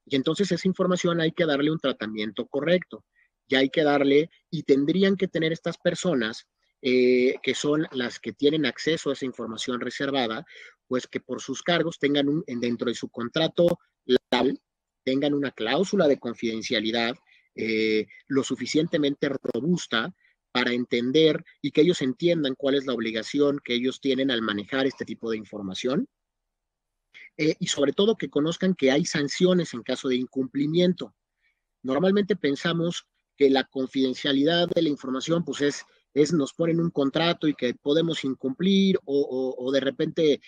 Y entonces esa información hay que darle un tratamiento correcto. Ya hay que darle, y tendrían que tener estas personas, que son las que tienen acceso a esa información reservada, pues que por sus cargos tengan dentro de su contrato laboral, tengan una cláusula de confidencialidad lo suficientemente robusta para entender y que ellos entiendan cuál es la obligación que ellos tienen al manejar este tipo de información. Y sobre todo que conozcan que hay sanciones en caso de incumplimiento. Normalmente pensamos que la confidencialidad de la información pues nos ponen un contrato y que podemos incumplir o de repente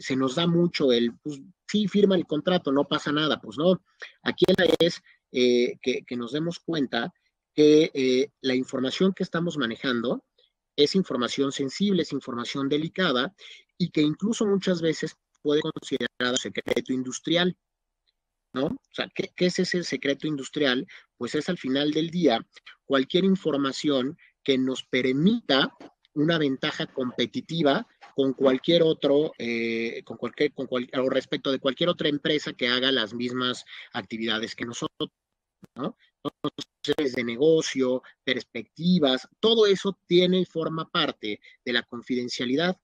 se nos da mucho pues sí, firma el contrato, no pasa nada, pues no. Aquí es que nos demos cuenta que la información que estamos manejando es información sensible, es información delicada y que incluso muchas veces puede considerado secreto industrial, ¿no? O sea, ¿qué es ese secreto industrial? Pues es al final del día cualquier información que nos permita una ventaja competitiva con cualquier otro, o respecto de cualquier otra empresa que haga las mismas actividades que nosotros, ¿no? Entonces, de negocio, perspectivas, todo eso tiene y forma parte de la confidencialidad.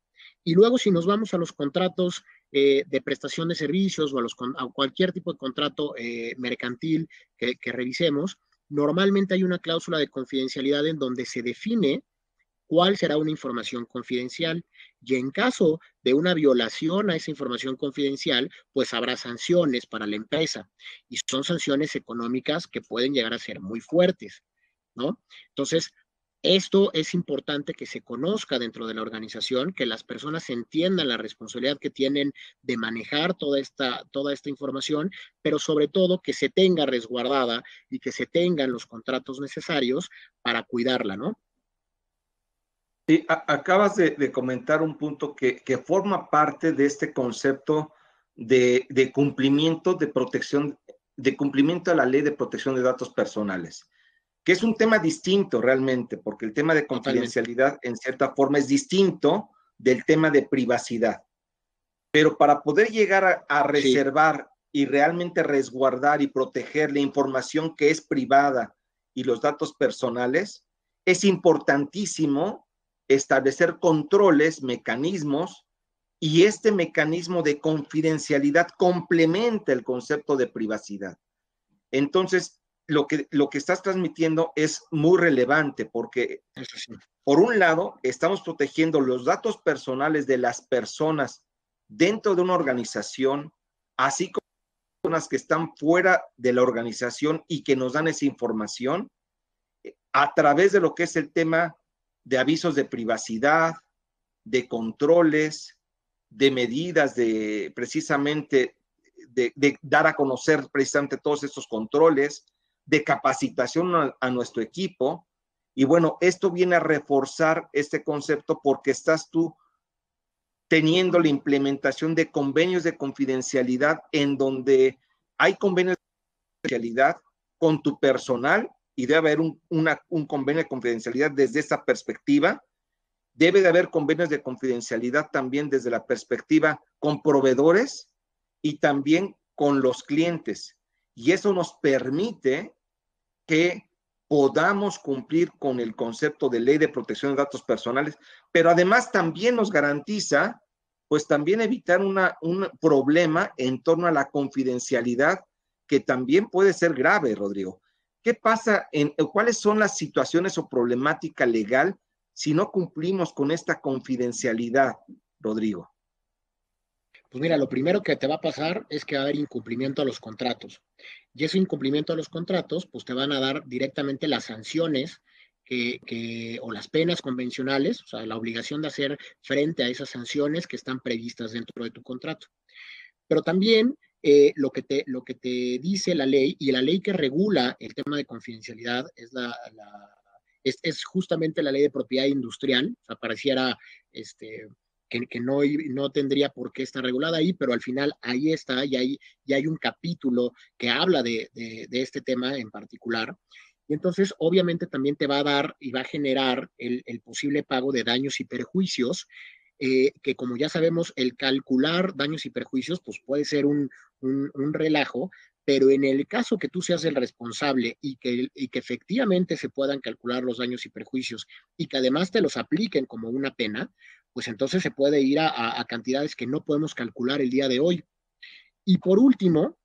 Y luego, si nos vamos a los contratos de prestación de servicios o a cualquier tipo de contrato mercantil que revisemos, normalmente hay una cláusula de confidencialidad en donde se define cuál será una información confidencial y en caso de una violación a esa información confidencial, pues habrá sanciones para la empresa y son sanciones económicas que pueden llegar a ser muy fuertes, ¿no? Entonces, esto es importante que se conozca dentro de la organización, que las personas entiendan la responsabilidad que tienen de manejar toda esta información, pero sobre todo que se tenga resguardada y que se tengan los contratos necesarios para cuidarla, ¿no? Sí, acabas de comentar un punto que forma parte de este concepto de cumplimiento de protección, de cumplimiento a la ley de protección de datos personales, que es un tema distinto realmente, porque el tema de Totalmente. confidencialidad en cierta forma es distinto del tema de privacidad. Pero para poder llegar a Sí, reservar y realmente resguardar y proteger la información que es privada y los datos personales, es importantísimo establecer controles, mecanismos, y este mecanismo de confidencialidad complementa el concepto de privacidad. Entonces, lo que estás transmitiendo es muy relevante porque, eso sí. por un lado, estamos protegiendo los datos personales de las personas dentro de una organización, así como personas que están fuera de la organización y que nos dan esa información a través de lo que es el tema de avisos de privacidad, de controles, de medidas de precisamente de dar a conocer precisamente todos estos controles, de capacitación a nuestro equipo. Y bueno, esto viene a reforzar este concepto porque estás tú teniendo la implementación de convenios de confidencialidad en donde hay convenios de confidencialidad con tu personal y debe haber un convenio de confidencialidad desde esa perspectiva. Debe de haber convenios de confidencialidad también desde la perspectiva con proveedores y también con los clientes. Y eso nos permite que podamos cumplir con el concepto de ley de protección de datos personales, pero además también nos garantiza, pues también evitar un problema en torno a la confidencialidad, que también puede ser grave, Rodrigo. ¿Qué pasa? ¿Cuáles son las situaciones o problemática legal si no cumplimos con esta confidencialidad, Rodrigo? Pues mira, lo primero que te va a pasar es que va a haber incumplimiento a los contratos. Y ese incumplimiento a los contratos, pues te van a dar directamente las sanciones o las penas convencionales, o sea, la obligación de hacer frente a esas sanciones que están previstas dentro de tu contrato. Pero también lo que te dice la ley y la ley que regula el tema de confidencialidad es justamente la ley de propiedad industrial. O sea, pareciera que no tendría por qué estar regulada ahí, pero al final ahí está y hay un capítulo que habla de este tema en particular. Y entonces, obviamente, también te va a dar y va a generar el posible pago de daños y perjuicios que como ya sabemos, el calcular daños y perjuicios, pues puede ser un relajo, pero en el caso que tú seas el responsable y que efectivamente se puedan calcular los daños y perjuicios y que además te los apliquen como una pena, pues entonces se puede ir a cantidades que no podemos calcular el día de hoy. Y por último,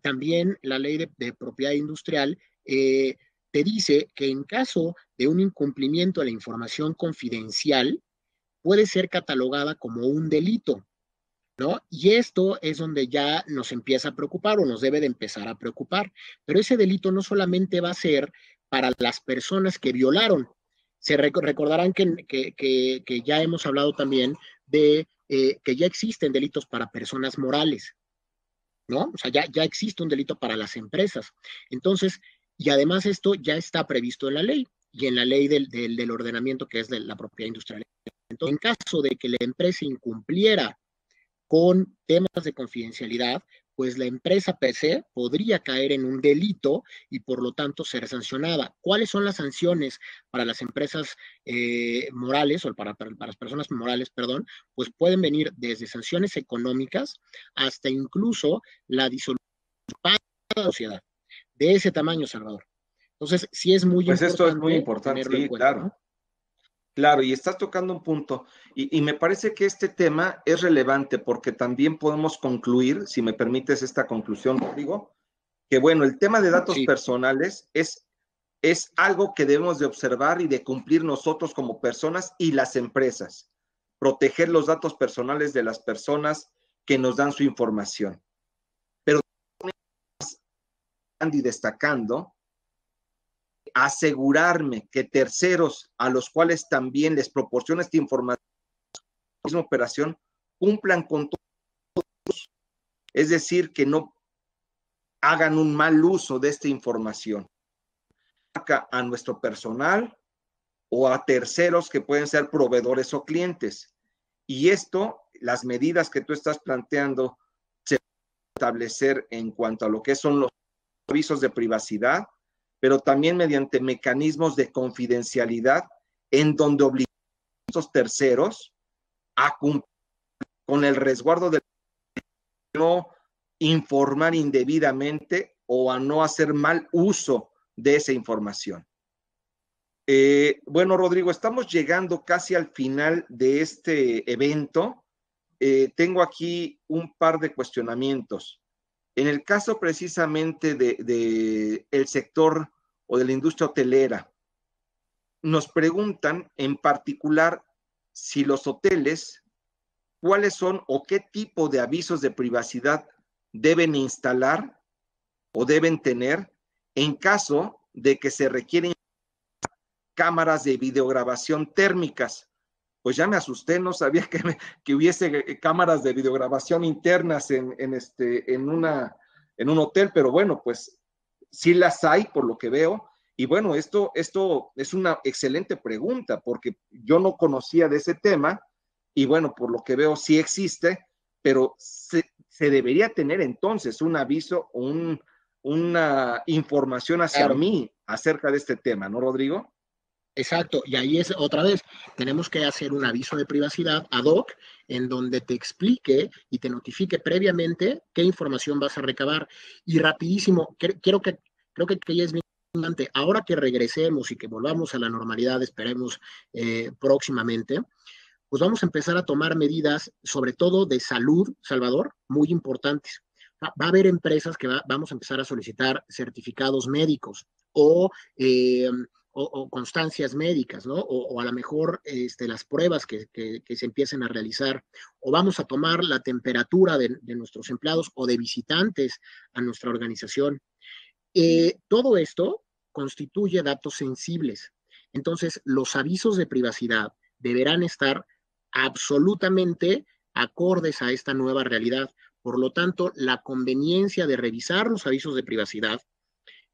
también la ley de propiedad industrial te dice que en caso de un incumplimiento a la información confidencial, puede ser catalogada como un delito. ¿no? Y esto es donde ya nos empieza a preocupar o nos debe de empezar a preocupar. Pero ese delito no solamente va a ser para las personas que violaron. Recordarán que ya hemos hablado también de que ya existen delitos para personas morales, ¿no? O sea, ya existe un delito para las empresas. Entonces, y además esto ya está previsto en la ley y en la ley del ordenamiento que es de la propiedad industrial. Entonces, en caso de que la empresa incumpliera con temas de confidencialidad, pues la empresa per se podría caer en un delito y por lo tanto ser sancionada. ¿Cuáles son las sanciones para las empresas morales o para las personas morales, perdón? Pues pueden venir desde sanciones económicas hasta incluso la disolución de la sociedad. De ese tamaño, Salvador. Entonces, sí es muy Pues esto es muy importante importante, tenerlo en sí, cuenta, claro. ¿no? Claro, y estás tocando un punto, y me parece que este tema es relevante porque también podemos concluir, si me permites esta conclusión, Rodrigo, que bueno, el tema de datos Sí, personales es algo que debemos de observar y de cumplir nosotros como personas y las empresas, proteger los datos personales de las personas que nos dan su información. Pero y destacando, asegurarme que terceros a los cuales también les proporciona esta información, misma operación, cumplan con todos, es decir, que no hagan un mal uso de esta información a nuestro personal o a terceros que pueden ser proveedores o clientes. Y esto, las medidas que tú estás planteando, se establecer en cuanto a lo que son los avisos de privacidad, pero también mediante mecanismos de confidencialidad en donde obligamos a estos terceros a cumplir con el resguardo de no informar indebidamente o a no hacer mal uso de esa información. Bueno, Rodrigo, estamos llegando casi al final de este evento. Tengo aquí un par de cuestionamientos. En el caso precisamente de el sector o de la industria hotelera, nos preguntan en particular si los hoteles, cuáles son o qué tipo de avisos de privacidad deben instalar o deben tener en caso de que se requieren cámaras de videograbación térmicas. Pues ya me asusté, no sabía que hubiese cámaras de videograbación internas en un hotel, pero bueno, pues sí las hay por lo que veo. Y bueno, esto es una excelente pregunta porque yo no conocía de ese tema y bueno, por lo que veo sí existe, pero se debería tener entonces un aviso, una información hacia claro. mí acerca de este tema, ¿no, Rodrigo? Exacto, y ahí es otra vez, tenemos que hacer un aviso de privacidad ad hoc en donde te explique y te notifique previamente qué información vas a recabar. Y rapidísimo, creo que ya es bien importante, ahora que regresemos y que volvamos a la normalidad, esperemos próximamente, pues vamos a empezar a tomar medidas, sobre todo de salud, Salvador, muy importantes. Va a haber empresas que vamos a empezar a solicitar certificados médicos o constancias médicas, ¿no? O a lo mejor las pruebas que se empiecen a realizar, o vamos a tomar la temperatura de nuestros empleados o de visitantes a nuestra organización. Todo esto constituye datos sensibles. Entonces, los avisos de privacidad deberán estar absolutamente acordes a esta nueva realidad. Por lo tanto, la conveniencia de revisar los avisos de privacidad,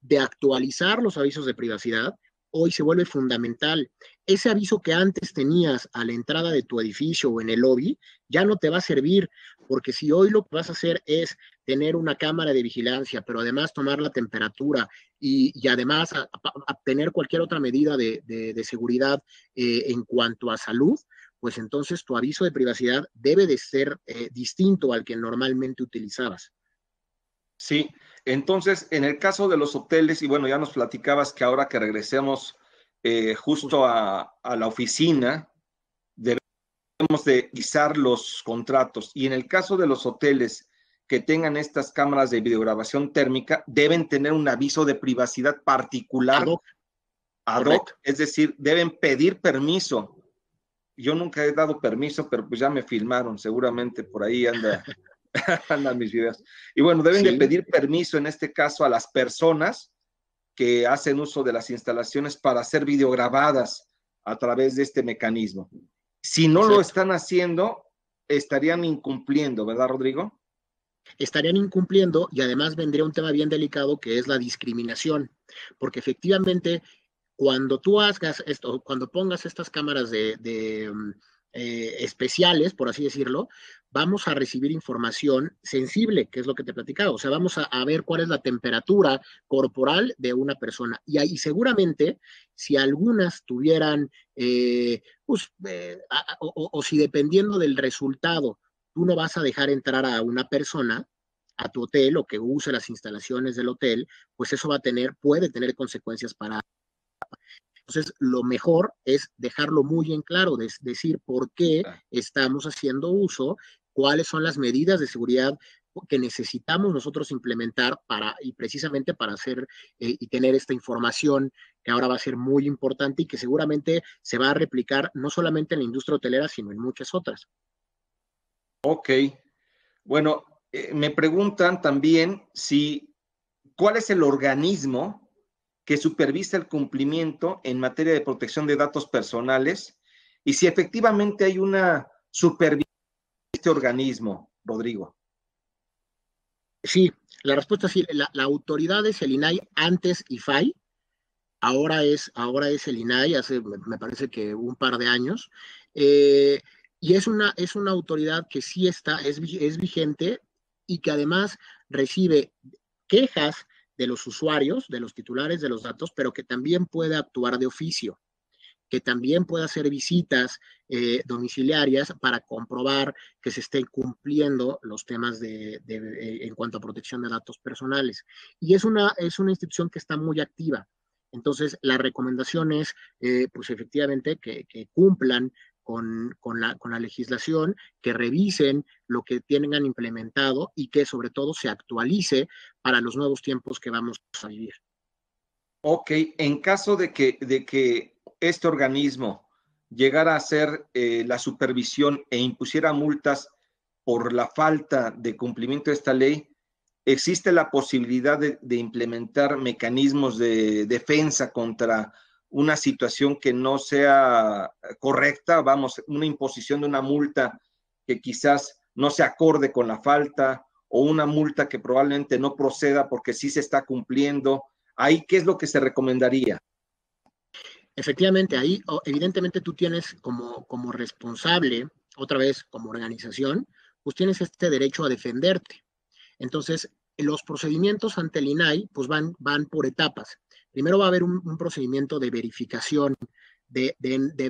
de actualizar los avisos de privacidad, hoy se vuelve fundamental. Ese aviso que antes tenías a la entrada de tu edificio o en el lobby ya no te va a servir, porque si hoy lo que vas a hacer es tener una cámara de vigilancia, pero además tomar la temperatura y además a tener cualquier otra medida de seguridad en cuanto a salud, pues entonces tu aviso de privacidad debe de ser distinto al que normalmente utilizabas. Sí, entonces en el caso de los hoteles, y bueno, ya nos platicabas que ahora que regresemos justo a la oficina, debemos de revisar los contratos. Y en el caso de los hoteles que tengan estas cámaras de videograbación térmica, deben tener un aviso de privacidad particular Ad hoc, ad hoc, correcto. es decir, deben pedir permiso yo nunca he dado permiso, pero pues ya me filmaron, seguramente por ahí andan mis videos. Y bueno, deben de Sí, pedir permiso en este caso a las personas que hacen uso de las instalaciones para ser videograbadas a través de este mecanismo. Si no lo exacto. están haciendo, estarían incumpliendo, ¿verdad, Rodrigo? Estarían incumpliendo y además vendría un tema bien delicado que es la discriminación, porque efectivamente cuando tú hagas esto, cuando pongas estas cámaras especiales, por así decirlo, vamos a recibir información sensible, que es lo que te platicaba. O sea, vamos a ver cuál es la temperatura corporal de una persona. Y ahí seguramente, si algunas tuvieran, o si dependiendo del resultado, tú no vas a dejar entrar a una persona a tu hotel o que use las instalaciones del hotel, pues eso puede tener consecuencias para. Entonces, lo mejor es dejarlo muy en claro, decir por qué estamos haciendo uso, cuáles son las medidas de seguridad que necesitamos nosotros implementar y precisamente para hacer y tener esta información que ahora va a ser muy importante y que seguramente se va a replicar no solamente en la industria hotelera, sino en muchas otras. Ok, bueno, me preguntan también cuál es el organismo que supervisa el cumplimiento en materia de protección de datos personales y si efectivamente hay una supervisión de este organismo, Rodrigo. Sí, la respuesta es sí. La autoridad es el INAI, antes IFAI, ahora es el INAI, hace me parece que un par de años, eh, y es una autoridad que sí es vigente y que además recibe quejas de los usuarios, de los titulares de los datos, pero que también puede actuar de oficio, que también puede hacer visitas domiciliarias para comprobar que se estén cumpliendo los temas en cuanto a protección de datos personales. Y es una institución que está muy activa. Entonces, la recomendación es, pues efectivamente, que cumplan con la legislación, que revisen lo que tengan implementado y que sobre todo se actualice para los nuevos tiempos que vamos a vivir. Ok, en caso de que este organismo llegara a hacer la supervisión e impusiera multas por la falta de cumplimiento de esta ley, ¿existe la posibilidad de implementar mecanismos de defensa contra una situación que no sea correcta? Vamos, una imposición de una multa que quizás no se acorde con la falta o una multa que probablemente no proceda porque sí se está cumpliendo. Ahí, ¿qué es lo que se recomendaría? Efectivamente, ahí evidentemente tú tienes como responsable, otra vez como organización, pues tienes este derecho a defenderte. Entonces, los procedimientos ante el INAI pues van por etapas. Primero va a haber un procedimiento de verificación, de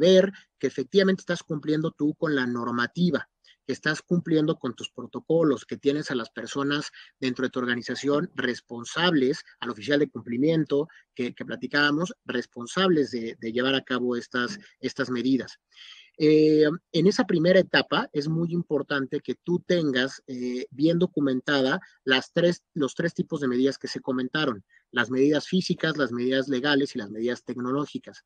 ver que efectivamente estás cumpliendo tú con la normativa, que estás cumpliendo con tus protocolos, que tienes a las personas dentro de tu organización responsables, al oficial de cumplimiento que platicábamos, responsables de llevar a cabo estas medidas. En esa primera etapa es muy importante que tú tengas bien documentada los tres tipos de medidas que se comentaron, las medidas físicas, las medidas legales y las medidas tecnológicas.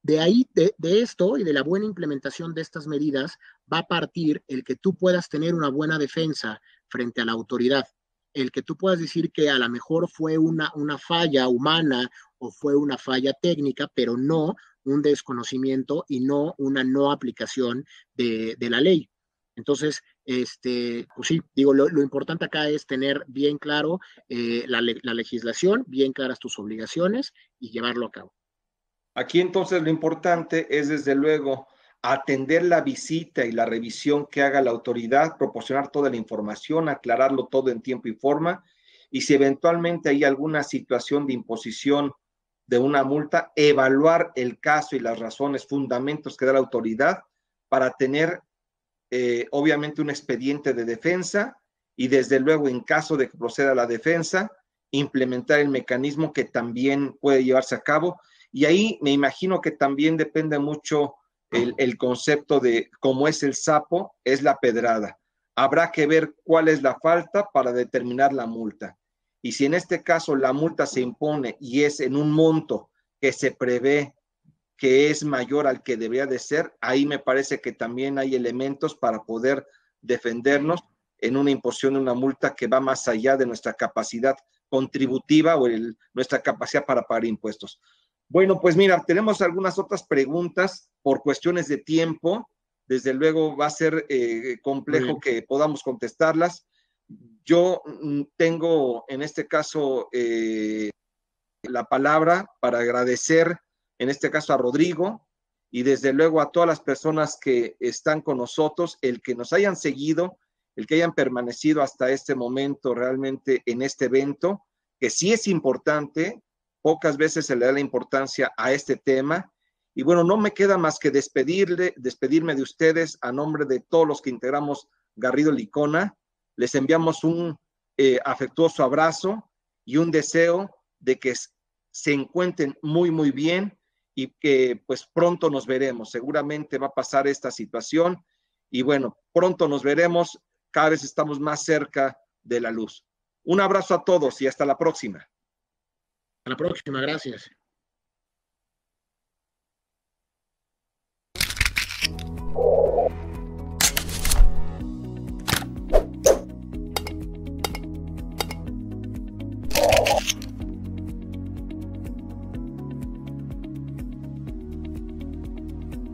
De ahí, de esto y de la buena implementación de estas medidas, va a partir el que tú puedas tener una buena defensa frente a la autoridad, el que tú puedas decir que a lo mejor fue una falla humana o fue una falla técnica, pero no un desconocimiento y no una no aplicación de la ley. Entonces, pues sí, digo, lo importante acá es tener bien claro la legislación, bien claras tus obligaciones y llevarlo a cabo. Aquí entonces lo importante es desde luego atender la visita y la revisión que haga la autoridad, proporcionar toda la información, aclararlo todo en tiempo y forma, y si eventualmente hay alguna situación de imposición de una multa, evaluar el caso y las razones, fundamentos que da la autoridad para tener obviamente un expediente de defensa y desde luego en caso de que proceda la defensa, implementar el mecanismo que también puede llevarse a cabo. Y ahí me imagino que también depende mucho el concepto de cómo es el sapo, es la pedrada. Habrá que ver cuál es la falta para determinar la multa. Y si en este caso la multa se impone y es en un monto que se prevé que es mayor al que debería de ser, ahí me parece que también hay elementos para poder defendernos en una imposición de una multa que va más allá de nuestra capacidad contributiva o nuestra capacidad para pagar impuestos. Bueno, pues mira, tenemos algunas otras preguntas por cuestiones de tiempo. Desde luego va a ser complejo que podamos contestarlas. Yo tengo en este caso la palabra para agradecer en este caso a Rodrigo y desde luego a todas las personas que están con nosotros, el que nos hayan seguido, el que hayan permanecido hasta este momento realmente en este evento, que sí es importante, pocas veces se le da la importancia a este tema. Y bueno, no me queda más que despedirme de ustedes a nombre de todos los que integramos Garrido Licona. Les enviamos un afectuoso abrazo y un deseo de que se encuentren muy, muy bien y que pues pronto nos veremos. Seguramente va a pasar esta situación y bueno, pronto nos veremos. Cada vez estamos más cerca de la luz. Un abrazo a todos y hasta la próxima. Hasta la próxima, gracias.